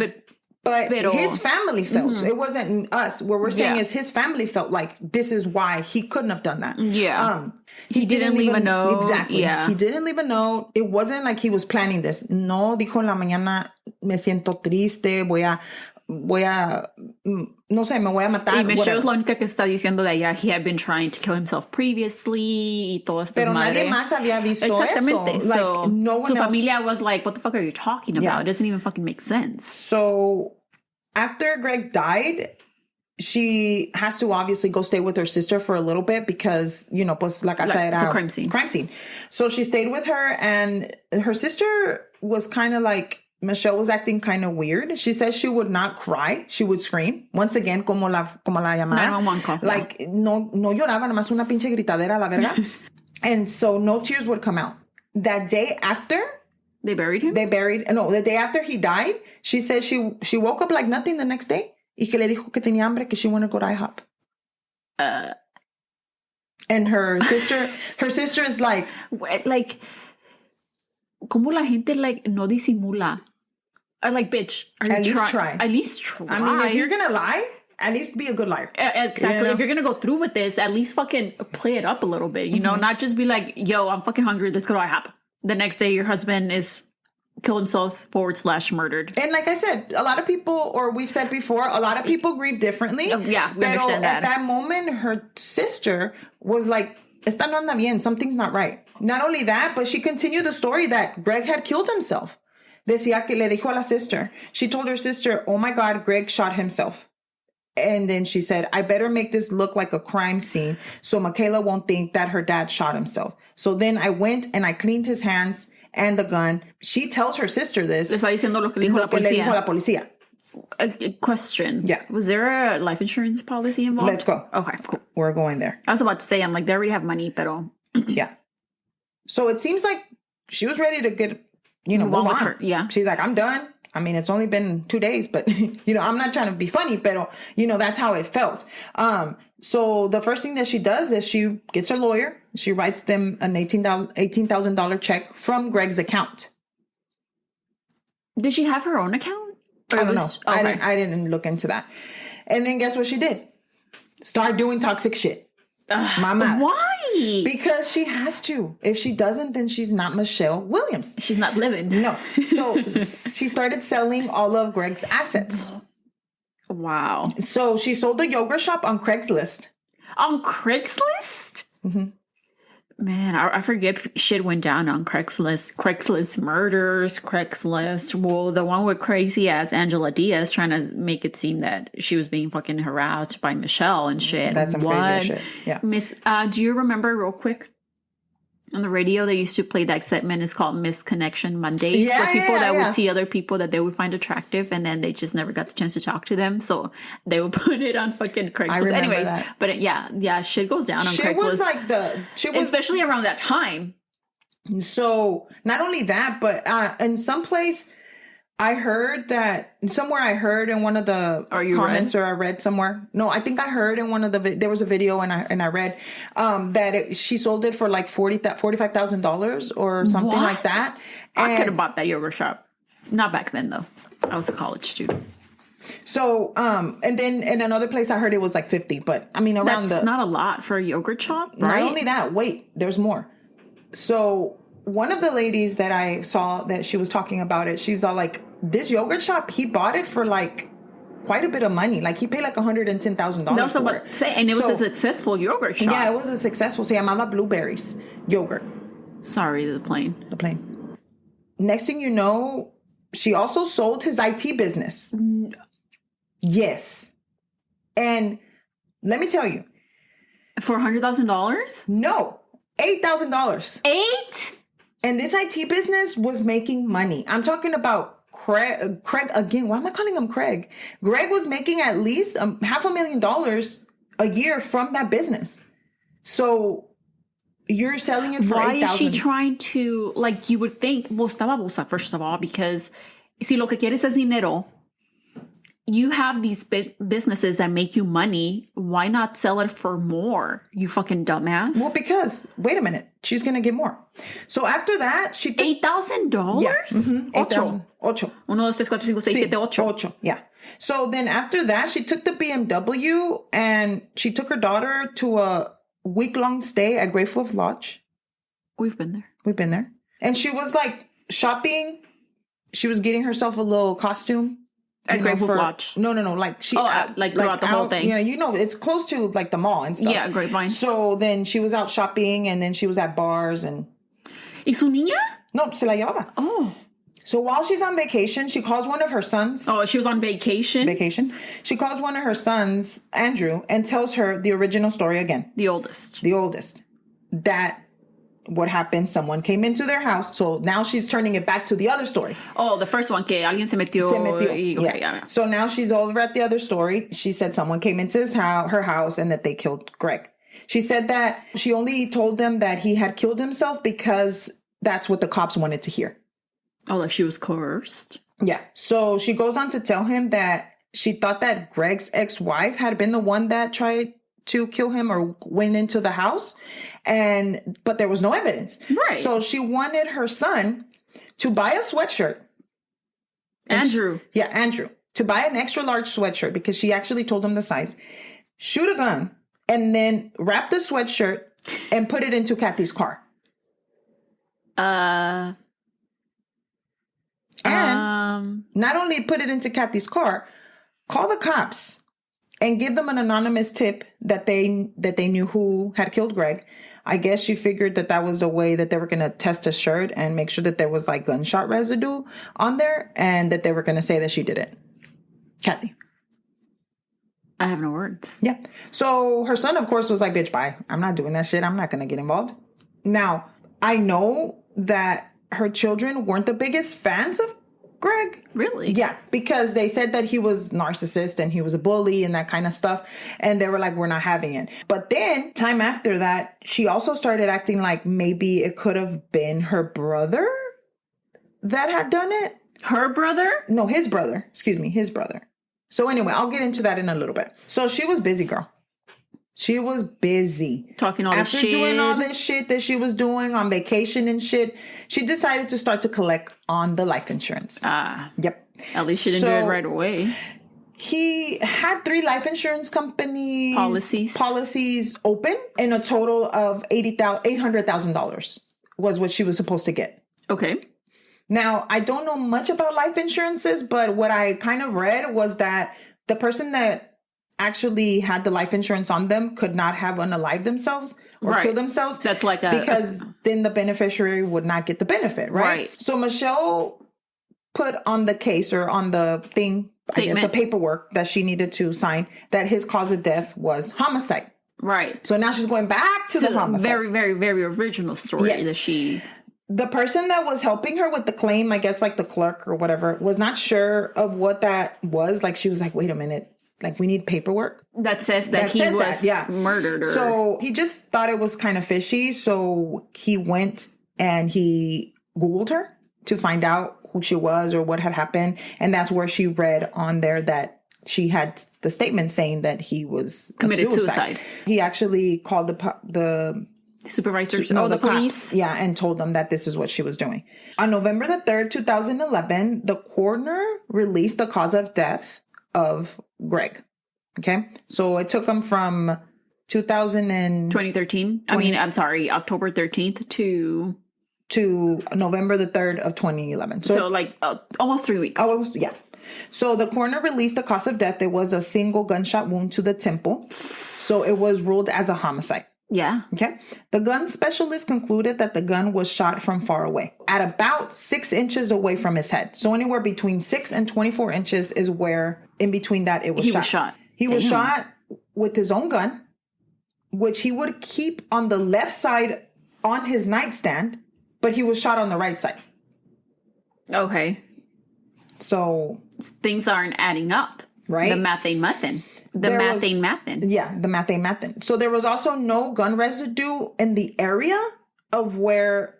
But his family felt. It wasn't us. What we're saying is his family felt like this is why he couldn't have done that. Yeah. He didn't leave a note. Exactly. Yeah. He didn't leave a note. It wasn't like he was planning this. No, dijo en la mañana, me siento triste, voy a, no sé, me voy a matar. Y Michelle es la única que está diciendo de allá, he had been trying to kill himself previously y todo esto. Pero nadie más había visto Exactamente. eso. So, like, no one su else. Familia was like, what the fuck are you talking about? Yeah. It doesn't even fucking make sense. So after Greg died, she has to obviously go stay with her sister for a little bit because, you know, pues la casa era it's a crime scene. Crime scene. So she stayed with her, and her sister was kind of like, Michelle was acting kind of weird. She said she would not cry. She would scream. Once again, como la llamada. 911 call. Like, no lloraba, nada más una pinche gritadera, la verga. And so no tears would come out. That day after... They buried him? The day after he died, she said she woke up like nothing the next day. Y que le dijo que tenía hambre, que she wanted to go to IHOP. And her sister is like... Like, como la gente like no disimula? Or like, bitch, at least try. At least try. I mean, if you're gonna lie, at least be a good liar. Exactly. You know? If you're gonna go through with this, at least fucking play it up a little bit. You know, not just be like, yo, I'm fucking hungry. Let's go to IHOP. The next day, your husband is killed himself / murdered. And like I said, a lot of people, or we've said before, a lot of people grieve differently. Yeah, we understand that. At that moment, her sister was like, esta no anda bien, something's not right. Not only that, but she continued the story that Greg had killed himself. Decía que le dijo a la sister. She told her sister, oh my God, Greg shot himself. And then she said, I better make this look like a crime scene so Michaela won't think that her dad shot himself. So then I went and I cleaned his hands and the gun. She tells her sister this. Le está diciendo lo que le dijo la policía. A question. Yeah. Was there a life insurance policy involved? Let's go. Okay, cool. We're going there. I was about to say, I'm like, they already have money, pero Yeah. So it seems like she was ready to get, move on with on. her. Yeah. She's like, I'm done. I mean, it's only been 2 days, but, I'm not trying to be funny, but, that's how it felt. So the first thing that she does is she gets her lawyer. She writes them an $18,000 check from Greg's account. Did she have her own account? I don't know. I didn't look into that. And then guess what she did? Start doing toxic shit. Mama. Why? Because she has to. If she doesn't, then she's not Michele Williams. She's not living. No. So she started selling all of Greg's assets. Wow. So she sold the yogurt shop on Craigslist. On Craigslist? Mm-hmm. Man, I forget shit went down on Craigslist. Craigslist murders, Craigslist. Well, the one with crazy ass Angela Diaz trying to make it seem that she was being fucking harassed by Michelle and shit. That's some crazy shit. Yeah. Miss, do you remember real quick? On the radio, they used to play that segment. It's called Misconnection Mondays. Yeah, for people that would see other people that they would find attractive, and then they just never got the chance to talk to them. So they would put it on fucking Craigslist. I remember Anyways, that. but yeah, shit goes down on Craigslist. She was especially around that time. So not only that, but in some place, I heard in one of the comments, or I read somewhere. No, I think I heard in one of there was a video and I read that she sold it for like $45,000 or something like that. And I could have bought that yogurt shop. Not back then though. I was a college student. So, and then in another place I heard it was like 50, but I mean That's not a lot for a yogurt shop, right? Not only that, wait, there's more. So one of the ladies that I saw that she was talking about it, she's all like, this yogurt shop, he bought it for like quite a bit of money. Like he paid like $110,000 That's what I'm saying. And it was a successful yogurt shop. Yeah, it was a successful. Se llamaba Blueberries yogurt. Sorry, the plane. The plane. Next thing you know, she also sold his IT business. Yes. And let me tell you. For $100,000? No. $8,000. 8? And this IT business was making money. I'm talking about Craig again. Why am I calling him Craig? Greg was making at least $500,000 a year from that business. So you're selling it for $8,000. Why is she trying to, like, you would think, well, está babosa, first of all, because si lo que quieres es dinero, you have these businesses that make you money. Why not sell it for more? You fucking dumbass. Well, because, wait a minute, she's going to get more. So after that, she took $8,000? Yeah. Mm-hmm. Ocho. 1, 2, 3, 4, 5, 6, 7, 8. Ocho. Yeah. So then after that, she took the BMW and she took her daughter to a week-long stay at Grateful Lodge. We've been there. And she was like shopping. She was getting herself a little costume. At Grateful Lodge? No. Like she... like throughout the whole thing? Yeah, it's close to like the mall and stuff. Yeah, Grapevine. So then she was out shopping and then she was at bars and... ¿Y su niña? No, se la llevaba. Oh. So while she's on vacation, she calls one of her sons. Oh, she was on vacation? She calls one of her sons, Andrew, and tells her the original story again. The oldest. That what happened, someone came into their house. So now she's turning it back to the other story. Oh, the first one, que alguien se metió. Okay, yeah. So now she's over at the other story. She said someone came into her house and that they killed Greg. She said that she only told them that he had killed himself because that's what the cops wanted to hear. Oh, like she was coerced? Yeah. So she goes on to tell him that she thought that Greg's ex-wife had been the one that tried to kill him or went into the house, but there was no evidence. Right. So she wanted her son to buy a sweatshirt. Andrew. Andrew. To buy an extra large sweatshirt because she actually told him the size. Shoot a gun and then wrap the sweatshirt and put it into Kathy's car. And not only put it into Kathy's car, call the cops and give them an anonymous tip that they knew who had killed Greg. I guess she figured that was the way that they were going to test his shirt and make sure that there was like gunshot residue on there and that they were going to say that she did it. Kathy. I have no words. Yeah. So her son, of course, was like, bitch, bye. I'm not doing that shit. I'm not going to get involved. Now, I know that her children weren't the biggest fans Greg. Really? Yeah, because they said that he was narcissist and he was a bully and that kind of stuff. And they were like, we're not having it. But then time after that, she also started acting like maybe it could have been her brother that had done it. Her brother? No, his brother. Excuse me, his brother. So anyway, I'll get into that in a little bit. So she was busy, girl. She was busy. Talking all this shit. After doing all this shit that she was doing on vacation and shit, she decided to start to collect on the life insurance. Yep. At least she didn't do it right away. He had 3 life insurance companies policies open, and a total of $800,000 was what she was supposed to get. Okay. Now, I don't know much about life insurances, but what I kind of read was that the person that actually had the life insurance on them could not have unalived themselves or kill themselves. That's like because then the beneficiary would not get the benefit, right? So Michele put on the case or on the thing, I guess the paperwork that she needed to sign that his cause of death was homicide. Right. So now she's going back to the homicide. Very, very, very original story that she... The person that was helping her with the claim, I guess like the clerk or whatever, was not sure of what that was. Like she was like, wait a minute. Like, we need paperwork that says that he was murdered. Or... So he just thought it was kind of fishy. So he went and he Googled her to find out who she was or what had happened. And that's where she read on there that she had the statement saying that he was committed suicide. He actually called the supervisors, the police. Cops, and told them that this is what she was doing. On November the 3rd, 2011, the coroner released the cause of death of Greg. Okay. So it took him from 2013. October 13th to November the 3rd of 2011. So like almost 3 weeks. Yeah. So the coroner released the cause of death. It was a single gunshot wound to the temple. So it was ruled as a homicide. Yeah. Okay. The gun specialist concluded that the gun was shot from far away at about 6 inches away from his head. So anywhere between 6 and 24 inches is where in between that it was shot. He was shot with his own gun, which he would keep on the left side on his nightstand, but he was shot on the right side. Okay. So things aren't adding up. Right. The math ain't mathin'. The math ain't mathin'. So there was also no gun residue in the area of where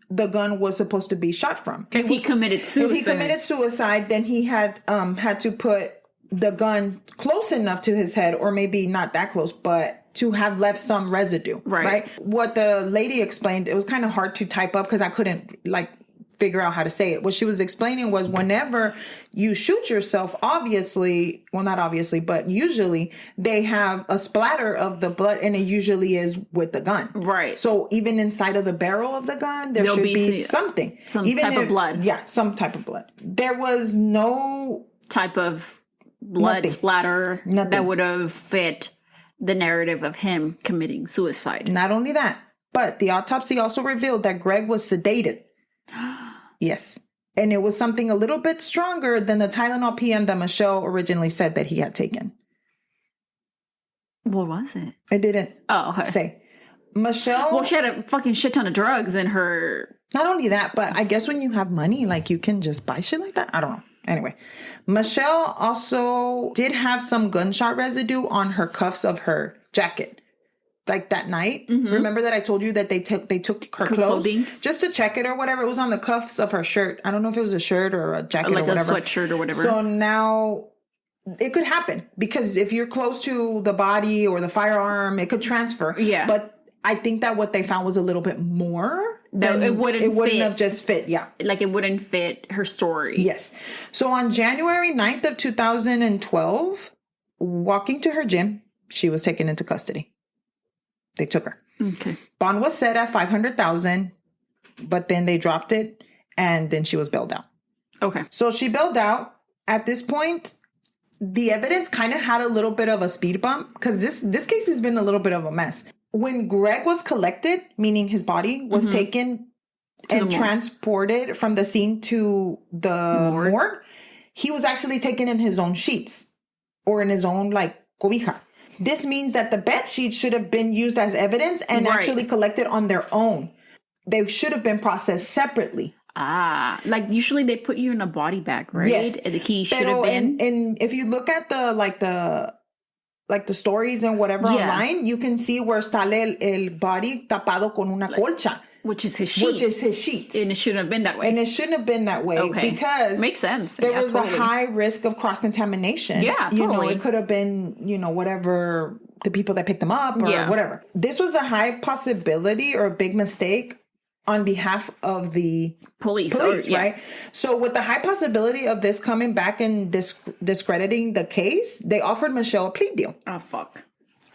the gun was supposed to be shot from. If he committed suicide, then he had to put the gun close enough to his head, or maybe not that close, but to have left some residue. Right. What the lady explained, it was kind of hard to type up because I couldn't figure out how to say it. What she was explaining was whenever you shoot yourself, usually they have a splatter of the blood, and it usually is with the gun. Right. So even inside of the barrel of the gun, there should be something. Some type of blood. Yeah, some type of blood. There was no type of blood splatter that would have fit the narrative of him committing suicide. Not only that, but the autopsy also revealed that Greg was sedated. Yes. And it was something a little bit stronger than the Tylenol PM that Michele originally said that he had taken. What was it? It didn't say. Michele... Well, she had a fucking shit ton of drugs in her... Not only that, but I guess when you have money, you can just buy shit like that. I don't know. Anyway, Michele also did have some gunshot residue on her cuffs of her jacket. That night, remember that I told you that they took her clothes just to check it or whatever. It was on the cuffs of her shirt. I don't know if it was a shirt or a jacket or whatever. Like a sweatshirt or whatever. So now it could happen because if you're close to the body or the firearm, it could transfer. Yeah. But I think that what they found was a little bit more. It wouldn't have just fit. Yeah. It wouldn't fit her story. Yes. So on January 9th of 2012, walking to her gym, she was taken into custody. They took her. Okay. Bond was set at $500,000, but then they dropped it, and then she was bailed out. Okay. So she bailed out. At this point, the evidence kind of had a little bit of a speed bump because this case has been a little bit of a mess. When Greg was collected, meaning his body was taken and transported from the scene to the morgue, he was actually taken in his own sheets or in his own cobija. This means that the bed sheets should have been used as evidence and actually collected on their own. They should have been processed separately. Like usually they put you in a body bag, right? Yes. He should have been. And if you look at the stories and whatever online, you can see where sale el body tapado con una colcha. Which is his sheets. Which is his sheets. And it shouldn't have been that way. And it shouldn't have been that way. Okay. Because makes sense. There was a high risk of cross-contamination. Yeah, totally. It could have been, whatever, the people that picked them up or whatever. This was a high possibility or a big mistake on behalf of the police, right? So with the high possibility of this coming back and discrediting the case, they offered Michele a plea deal. Oh, fuck.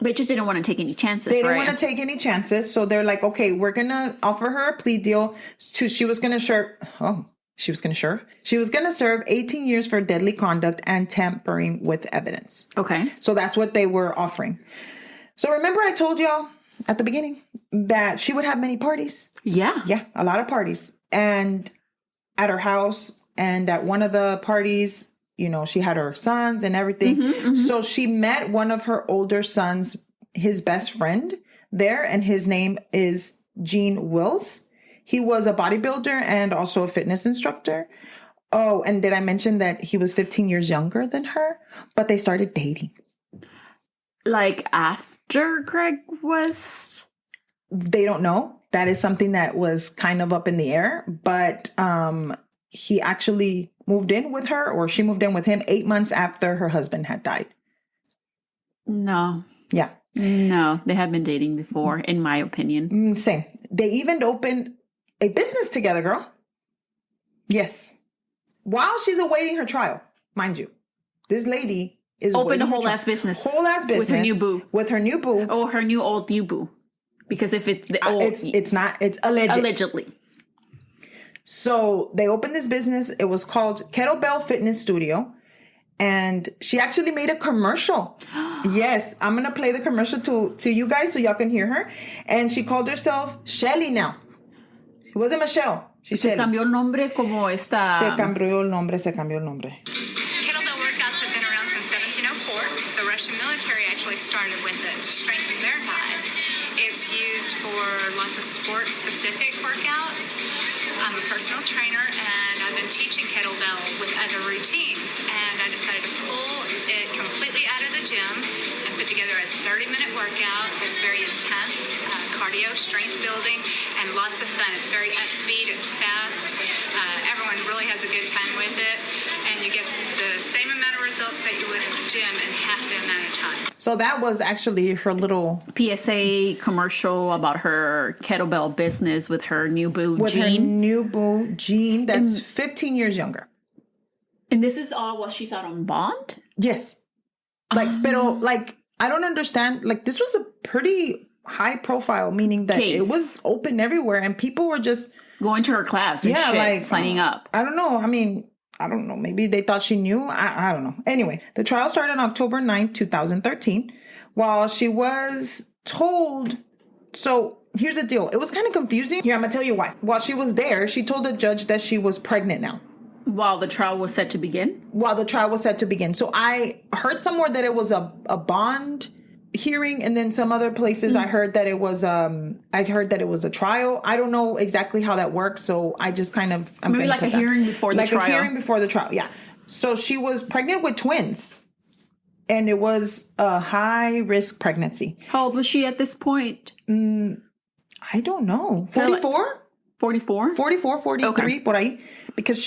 They just didn't want to take any chances, They didn't want to take any chances. So they're like, okay, we're going to offer her a plea deal. She was going to serve 18 years for deadly conduct and tampering with evidence. Okay. So that's what they were offering. So remember I told y'all at the beginning that she would have many parties? Yeah. Yeah, a lot of parties. And at her house and at one of the parties, she had her sons and everything. So she met one of her older sons, his best friend there, and his name is Gene Wills. He was a bodybuilder and also a fitness instructor. Oh, and did I mention that he was 15 years younger than her? But they started dating. Like after Greg was? They don't know. That is something that was kind of up in the air. But he actually moved in with her, or she moved in with him 8 months after her husband had died. No. Yeah. No, they have been dating before, in my opinion. Same. They even opened a business together, girl. Yes. While she's awaiting her trial, mind you. This lady is opened a whole ass business. Whole ass business. With her new boo. With her new boo. Or her new old new boo. Because if it's the old... It's not. It's alleged. Allegedly. So they opened this business. It was called Kettlebell Fitness Studio. And she actually made a commercial. Yes, I'm going to play the commercial to you guys so y'all can hear her. And she called herself Shelly now. She wasn't Michelle. She's Se Shelly. cambió el nombre como esta... Se cambió el nombre. Kettlebell workouts have been around since 1704. The Russian military actually started with it to strengthen their thighs. It's used for lots of sports-specific workouts. I'm a personal trainer, and I've been teaching kettlebell with other routines. And I decided to pull it completely out of the gym and put together a 30-minute workout that's very intense, cardio, strength building, and lots of fun. It's very upbeat, it's fast. Everyone really has a good time with it. And you get the same amount of results that you would at the gym in half the amount of time. So that was actually her little PSA commercial about her kettlebell business with her new boo, with Jean. her new boo, Jean, that's 15 years younger. And this is all while she's out on bond? Yes. Pero I don't understand. This was a pretty high profile, meaning that Case. it was open everywhere and people were just going to her class and signing up. I don't know. I don't know. Maybe they thought she knew. I don't know. Anyway, the trial started on October 9th, 2013, while she was told. So here's the deal. It was kind of confusing. Here, I'm going to tell you why. While she was there, she told the judge that she was pregnant now. While the trial was set to begin? While the trial was set to begin. So I heard somewhere that it was a bond hearing, and then some other places I heard that it was a trial. I don't know exactly how that works, so I just kind of maybe like a hearing before the trial. Like a hearing before the trial, yeah. So she was pregnant with twins, and it was a high risk pregnancy. How old was she at this point? I don't know. 44? 44? 44, 43, okay. Por ahí. Because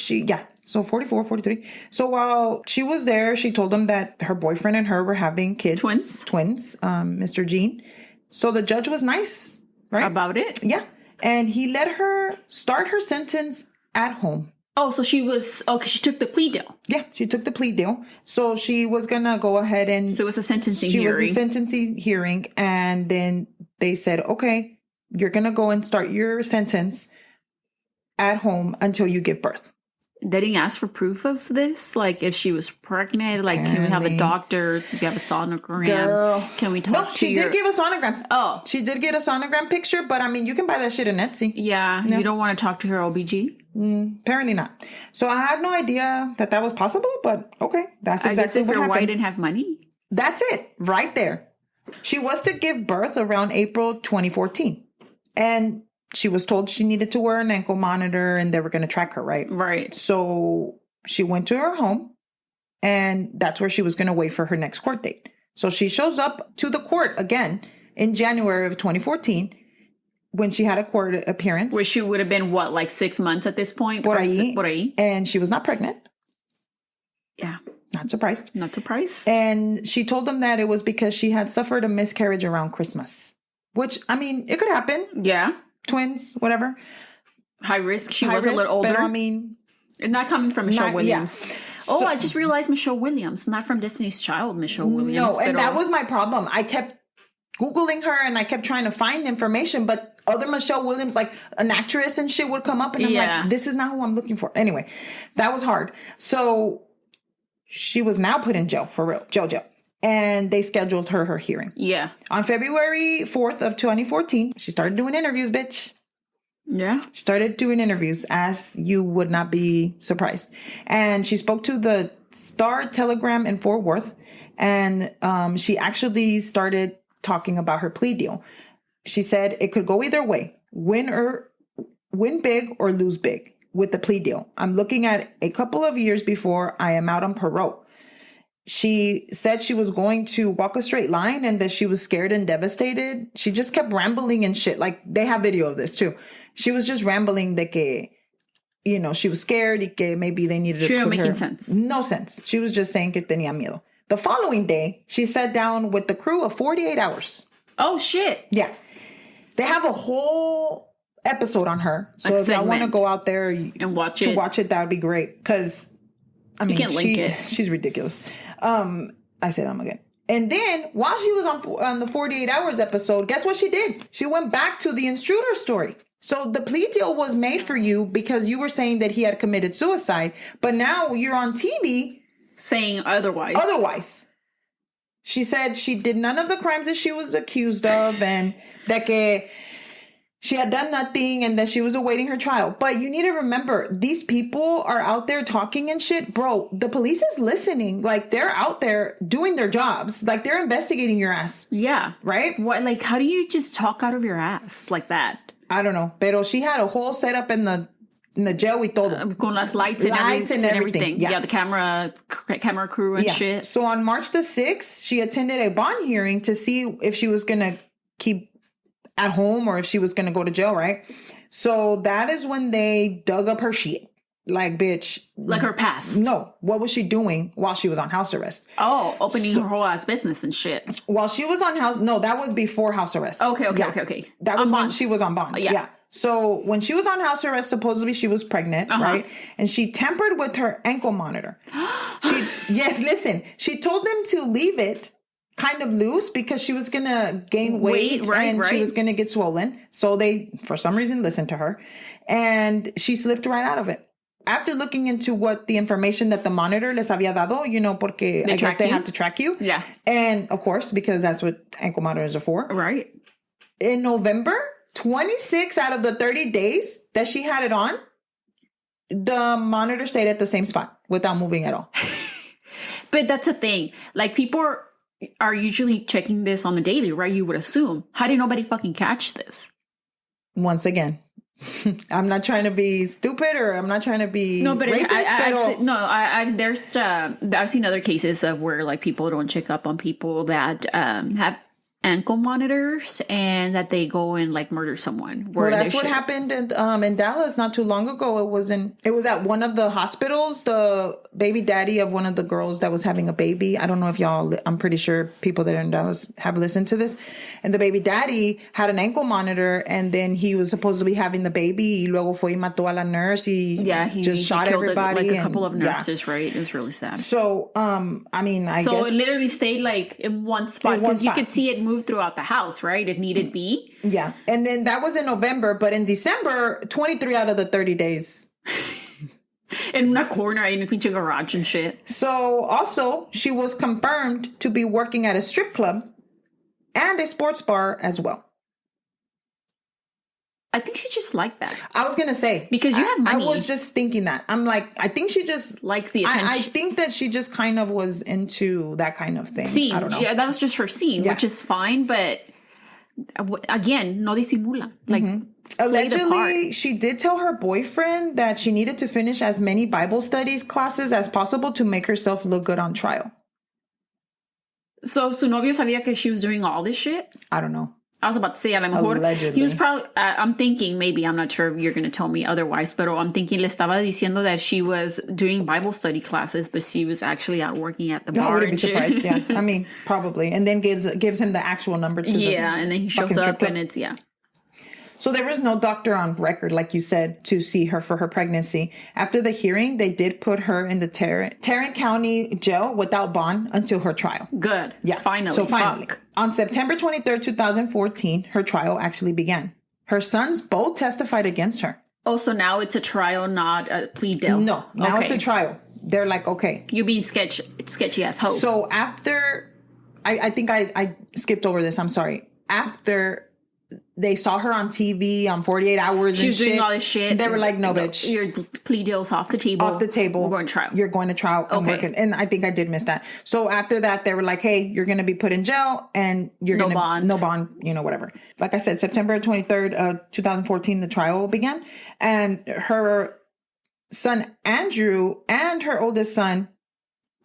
so 44, 43. So while she was there, she told them that her boyfriend and her were having kids. Twins, Mr. Gene. So the judge was nice, right? About it? Yeah. And he let her start her sentence at home. Oh, so she was, because she took the plea deal. Yeah, she took the plea deal. So she was going to go ahead and... So it was a sentencing hearing. She was a sentencing hearing. And then they said, okay, you're going to go and start your sentence at home until you give birth. They didn't ask for proof of this? Like if she was pregnant, like can we have a doctor? Do you have a sonogram? Girl. Can we talk No, she did give a sonogram. Oh. She did get a sonogram picture, but you can buy that shit in Etsy. Yeah. You don't want to talk to her OBG? Apparently not. So I had no idea that was possible, but okay. That's exactly I guess if what you're happened. white and have money. That's it. Right there. She was to give birth around April 2014. And she was told she needed to wear an ankle monitor and they were going to track her, right? Right. So she went to her home and that's where she was going to wait for her next court date. So she shows up to the court again in January of 2014 when she had a court appearance. Where she would have been, what, like 6 months at this point? Por ahí. And she was not pregnant. Yeah. Not surprised. Not surprised. And she told them that it was because she had suffered a miscarriage around Christmas. Which, I mean, it could happen. Yeah. Twins, whatever. High risk. She was a little older. But I mean... And not coming from Michele Williams. Yeah. Oh, I just realized Michele Williams. Not from Destiny's Child, Michele Williams. No, and that was my problem. I kept Googling her and I kept trying to find information, but other Michele Williams, like an actress and shit would come up and I'm like, this is not who I'm looking for. Anyway, that was hard. So she was now put in jail, for real. Jail. And they scheduled her hearing. Yeah. On February 4th of 2014, she started doing interviews, bitch. Yeah. Started doing interviews, as you would not be surprised. And she spoke to the Star Telegram in Fort Worth. And she actually started talking about her plea deal. She said it could go either way. Win big or lose big with the plea deal. I'm looking at a couple of years before I am out on parole. She said she was going to walk a straight line and that she was scared and devastated. She just kept rambling and shit. Like, they have video of this too. She was just rambling that she was scared y que maybe they needed to put her... She wasn't making sense. No sense. She was just saying que tenía miedo. The following day, she sat down with the crew of 48 Hours. Oh, shit. Yeah. They have a whole episode on her. So if y'all want to go out there and watch it, that would be great. Because, I mean, she's ridiculous. I said I'm again. And then while she was on the 48 Hours episode, guess what she did? She went back to the intruder story. So the plea deal was made for you because you were saying that he had committed suicide. But now you're on TV saying otherwise. She said she did none of the crimes that she was accused of and that she had done nothing and that she was awaiting her trial. But you need to remember, these people are out there talking and shit. Bro, the police is listening. Like, they're out there doing their jobs. Like, they're investigating your ass. Yeah. Right? What? Like, how do you just talk out of your ass like that? I don't know. Pero she had a whole setup in the jail y todo. Con las lights and everything. Yeah, the camera crew and shit. So on March the 6th, she attended a bond hearing to see if she was going to keep at home or if she was going to go to jail, right? So that is when they dug up her shit. Like, bitch. Like her past. No. What was she doing while she was on house arrest? Oh, opening her whole ass business and shit. While she was on house... No, that was before house arrest. Okay. That was when she was on bond. Yeah. So when she was on house arrest, supposedly she was pregnant, right? And she tampered with her ankle monitor. She told them to leave it kind of loose because she was going to gain weight and she was going to get swollen. So they, for some reason, listened to her. And she slipped right out of it. After looking into what the information that the monitor les había dado, porque I guess they have to track you. Yeah. And of course, because that's what ankle monitors are for. Right. In November, 26 out of the 30 days that she had it on, the monitor stayed at the same spot without moving at all. But that's the thing. Like, people are usually checking this on the daily, right? You would assume. How did nobody fucking catch this? Once again, I'm not trying to be stupid or I'm not trying to be racist. I've seen other cases of where like people don't check up on people that have ankle monitors and that they go and like murder someone. Well, that's what happened in Dallas not too long ago. It was at one of the hospitals. The baby daddy of one of the girls that was having a baby. I don't know if I'm pretty sure people that are in Dallas have listened to this. And the baby daddy had an ankle monitor and then he was supposed to be having the baby. Y luego fue y mató a la nurse. He just shot everybody. Like a couple of nurses, right? It was really sad. So, I guess. So it literally stayed like in one spot because you could see it move throughout the house, right? If needed be. Yeah. And then that was in November, but in December, 23 out of the 30 days. In una corner in a pinche garage and shit. So also, she was confirmed to be working at a strip club and a sports bar as well. I think she just liked that. I was going to say. Because you have money. I was just thinking that. I'm like, I think she just... likes the attention. I think that she just kind of was into that kind of thing. Scene. I don't know. Yeah, that was just her scene, which is fine, but Again, no disimula. Like, allegedly, she did tell her boyfriend that she needed to finish as many Bible studies classes as possible to make herself look good on trial. So, su novio sabía que she was doing all this shit? I don't know. I was about to say, a lo mejor, Allegedly. he was probably, I'm thinking, maybe, I'm not sure if you're going to tell me otherwise, but I'm thinking le estaba diciendo that she was doing Bible study classes, but she was actually out working at the bar. I wouldn't be surprised, yeah. I mean, probably. And then gives him the actual number to the and then he shows up and it's, So there was no doctor on record, like you said, to see her for her pregnancy. After the hearing, they did put her in the Tarrant County jail without bond until her trial. Good. Yeah. Finally. So finally. On September 23rd, 2014, her trial actually began. Her sons both testified against her. Oh, so now it's a trial, not a plea deal? No, now it's a trial. They're like, okay. You're being sketchy as hoe. So after, I think I skipped over this, I'm sorry. After they saw her on TV on 48 Hours she was doing all this shit. They were like, no, bitch. Your plea deal's off the table. Off the table. We're going to trial. You're going to trial. Okay. And I think I did miss that. So after that, they were like, hey, you're going to be put in jail and you're going to... No bond, whatever. Like I said, September 23rd, 2014, the trial began. And her son, Andrew, and her oldest son...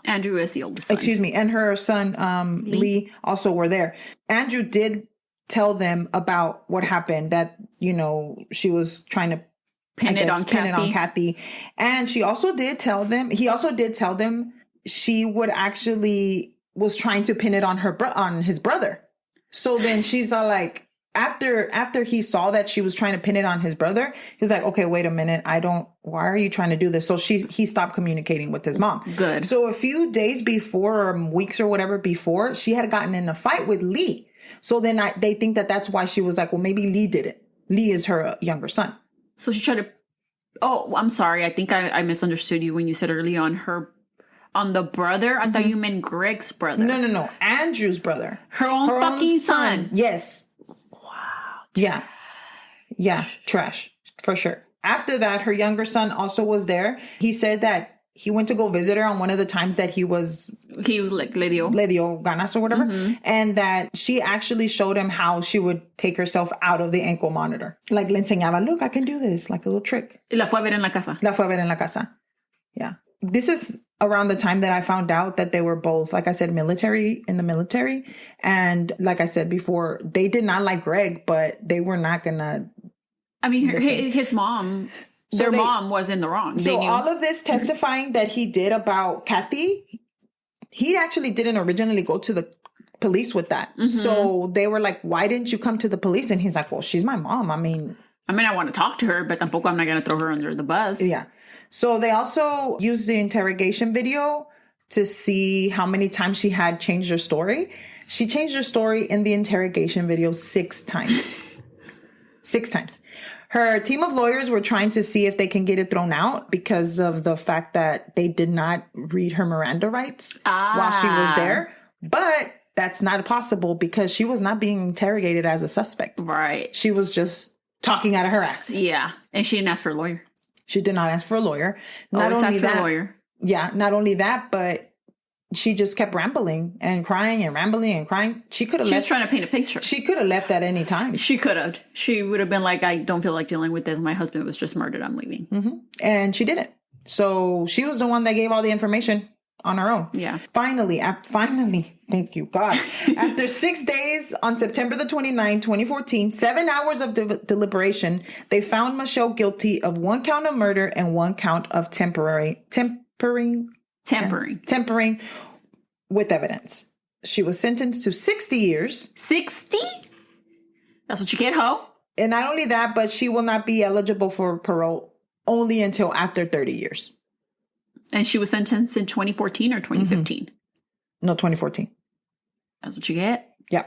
Andrew is the oldest son. Excuse me. And her son, Lee, also were there. Andrew did tell them about what happened, that, she was trying to pin it on Kathy. And he also did tell them she would actually was trying to pin it on his brother. So then she's all like, after he saw that she was trying to pin it on his brother, he was like, okay, wait a minute. Why are you trying to do this? So he stopped communicating with his mom. Good. So a few days before, or weeks or whatever before, she had gotten in a fight with Lee. So then they think that that's why she was like, well, maybe Lee did it. Lee is her younger son. So she tried to... Oh, I'm sorry. I think I misunderstood you when you said earlier on the brother. I thought you meant Greg's brother. No. Andrew's brother. Her own fucking son. Yes. Wow. Yeah. Yeah. Trash. For sure. After that, her younger son also was there. He said that he went to go visit her on one of the times that he was like le dio ganas or whatever. Mm-hmm. And that she actually showed him how she would take herself out of the ankle monitor. Like le enseñaba, look, I can do this, like a little trick. La fue a ver en la casa. Yeah. This is around the time that I found out that they were both, like I said, in the military. And like I said before, they did not like Greg, but they were not gonna... I mean, his mom... Their mom was in the wrong. So all of this testifying that he did about Kathy, he actually didn't originally go to the police with that. Mm-hmm. So they were like, why didn't you come to the police? And he's like, well, she's my mom. I mean, I want to talk to her, but tampoco I'm not going to throw her under the bus. Yeah. So they also used the interrogation video to see how many times she had changed her story. She changed her story in the interrogation video 6 times. 6 times. Her team of lawyers were trying to see if they can get it thrown out because of the fact that they did not read her Miranda rights while she was there. But that's not possible because she was not being interrogated as a suspect. Right. She was just talking out of her ass. Yeah. And she didn't ask for a lawyer. She did not ask for a lawyer. Always ask for a lawyer. Yeah. Not only that, but she just kept rambling and crying and rambling and crying. She could have left. She was trying to paint a picture. She could have left at any time. She could have. She would have been like, I don't feel like dealing with this. My husband was just murdered. I'm leaving. Mm-hmm. And she didn't. So she was the one that gave all the information on her own. Yeah. Finally, thank you, God. After 6 days on September the 29th, 2014, 7 hours of deliberation, they found Michele guilty of 1 count of murder and 1 count of tampering with evidence. She was sentenced to 60 years. 60? That's what you get, ho. And not only that, but she will not be eligible for parole only until after 30 years. And she was sentenced in 2014 or 2015? Mm-hmm. No, 2014. That's what you get? Yeah.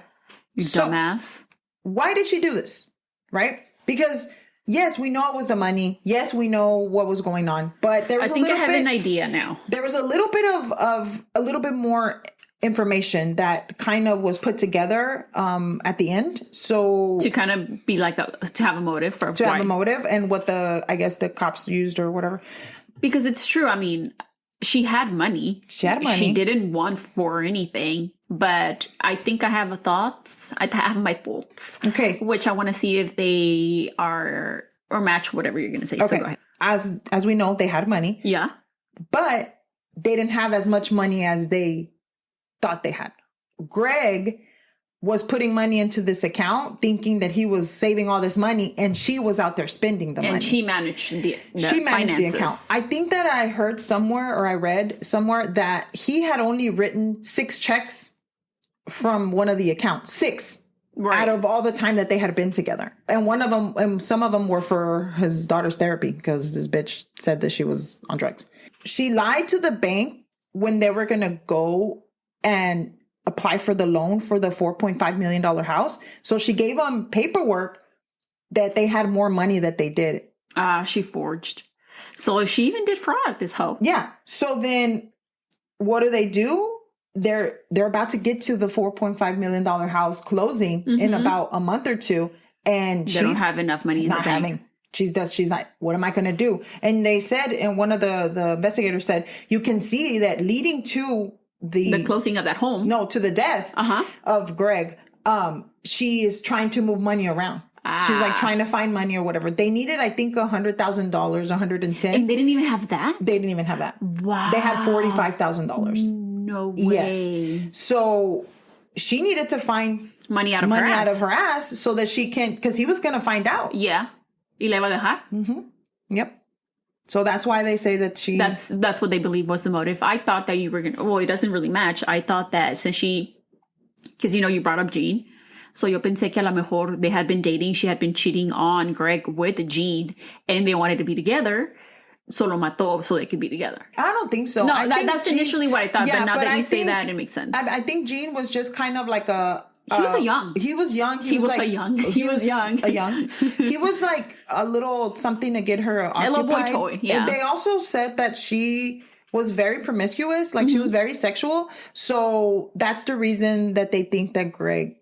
You dumbass. Why did she do this? Right? Because... yes, we know it was the money. Yes, we know what was going on. But there was I have an idea now. There was a little bit of a little bit more information that kind of was put together at the end. So to kind of be like to have a motive for have a motive and what the cops used or whatever. Because it's true. I mean, she had money. She had money. She didn't want for anything. But I think I have thoughts. I have my thoughts. Okay. Which I want to see if they are or match whatever you're going to say. Okay. So go ahead. As we know, they had money. Yeah. But they didn't have as much money as they thought they had. Greg was putting money into this account thinking that he was saving all this money, and she was out there spending the money. And she managed the the account. I think that I heard somewhere or I read somewhere that he had only written 6 checks from one of the accounts. 6. Right. Out of all the time that they had been together. And one of them, and some of them were for his daughter's therapy because this bitch said that she was on drugs. She lied to the bank when they were going to go and apply for the loan for the $4.5 million house. So she gave them paperwork that they had more money that they did. She forged. So she even did fraud, this hoe. Yeah. So then what do? They're about to get to the $4.5 million house closing in about a month or two. And they don't have enough money in the bank. She's like, what am I going to do? And they said, and one of the investigators said, you can see that leading to the closing of that home. No, to the death of Greg. She is trying to move money around. She's like trying to find money or whatever. They needed, I think, $100,000, $110,000. And they didn't even have that? They didn't even have that. Wow. They had $45,000. No way. Yes. So she needed to find money out of her ass so that she can, because he was going to find out. Yeah. Y la iba a dejar. Mm-hmm. Yep. So that's why they say that she... That's what they believe was the motive. I thought that you were going to... Well, it doesn't really match. I thought that since she... Because, you brought up Jean. So yo pensé que a lo mejor they had been dating. She had been cheating on Greg with Jean. And they wanted to be together. So lo mató so they could be together. I don't think so. No, that's initially what I thought. Yeah, but now that you say that, it makes sense. I think Jean was just kind of like a... He was young. He was young. He was young. He was like a little something to get her occupied. A little boy toy, yeah. And they also said that she was very promiscuous. Like she was very sexual. So that's the reason that they think that Greg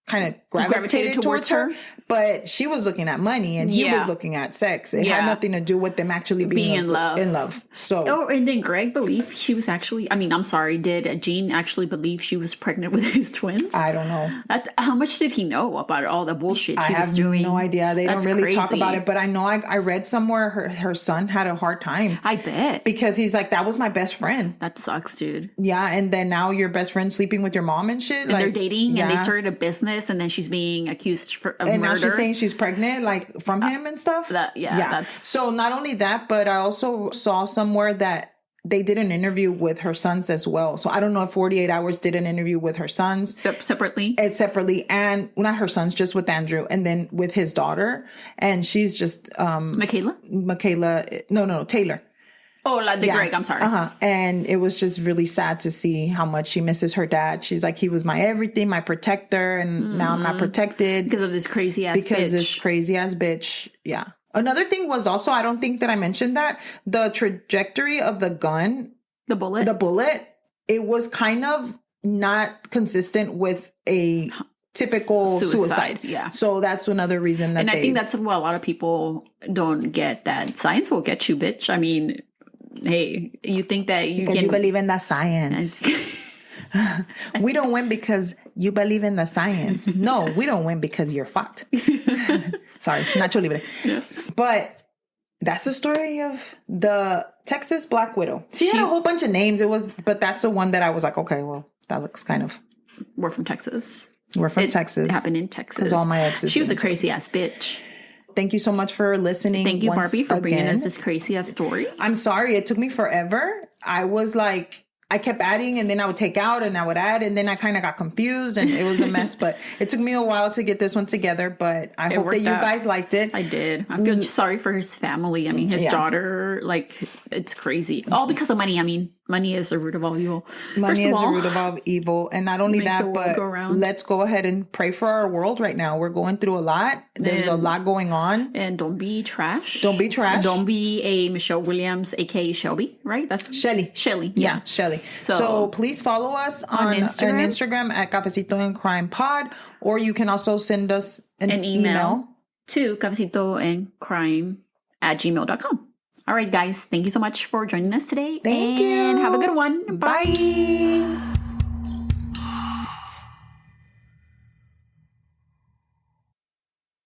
kind of gravitated towards her. But she was looking at money and he was looking at sex. It had nothing to do with them actually being in love. So and did Greg believe she was actually, I'm sorry, did Jean actually believe she was pregnant with his twins? I don't know. How much did he know about all the bullshit she was doing? I have no idea. They don't really talk about it, but I know I read somewhere her son had a hard time. I bet. Because he's like, that was my best friend. That sucks, dude. Yeah, and then now your best friend sleeping with your mom and shit. And they're dating and they started a business and then she's being accused of murder. And now she's saying she's pregnant, like from him and stuff. That's... So not only that, but I also saw somewhere that they did an interview with her sons as well. So I don't know if 48 Hours did an interview with her sons. Separately? Separately. And not her sons, just with Andrew. And then with his daughter. And she's just... Michaela? No, Taylor. Oh, like Greg, I'm sorry. And it was just really sad to see how much she misses her dad. She's like, he was my everything, my protector, and now I'm not protected. Because of this crazy ass bitch. Yeah. Another thing was also, I don't think that I mentioned that, the trajectory of the gun. The bullet, it was kind of not consistent with a typical suicide. Yeah. So that's another reason that I think that's what a lot of people don't get, that science will get you, bitch. I mean... Hey, you think that you believe in the science. We don't win because you believe in the science. No, we don't win because you're fucked. Sorry, Nacho Libre. Yeah. But that's the story of the Texas Black Widow. She had a whole bunch of names. But that's the one that I was like, okay, well, that looks kind of... We're from Texas. Texas. It happened in Texas. Because all my exes. She was a crazy ass bitch. Thank you so much for listening. Thank you, Barbie, for bringing us this crazy ass story. I'm sorry. It took me forever. I was like, I kept adding and then I would take out and I would add and then I kind of got confused and it was a mess. But it took me a while to get this one together. But I hope that you guys liked it. I did. I feel sorry for his family. I mean, his daughter, like, it's crazy. All because of money. I mean, money is the root of all evil. Money is the root of all evil. And not only that, but let's go ahead and pray for our world right now. We're going through a lot. There's a lot going on. And don't be trash. Don't be trash. Don't be a Michele Williams, a.k.a. Shelby, right? That's Shelly. Yeah, Shelly. So please follow us on Instagram at Cafecito and Crime Pod. Or you can also send us an email to cafecitoandcrime@gmail.com. All right, guys. Thank you so much for joining us today. Thank you. Have a good one. Bye.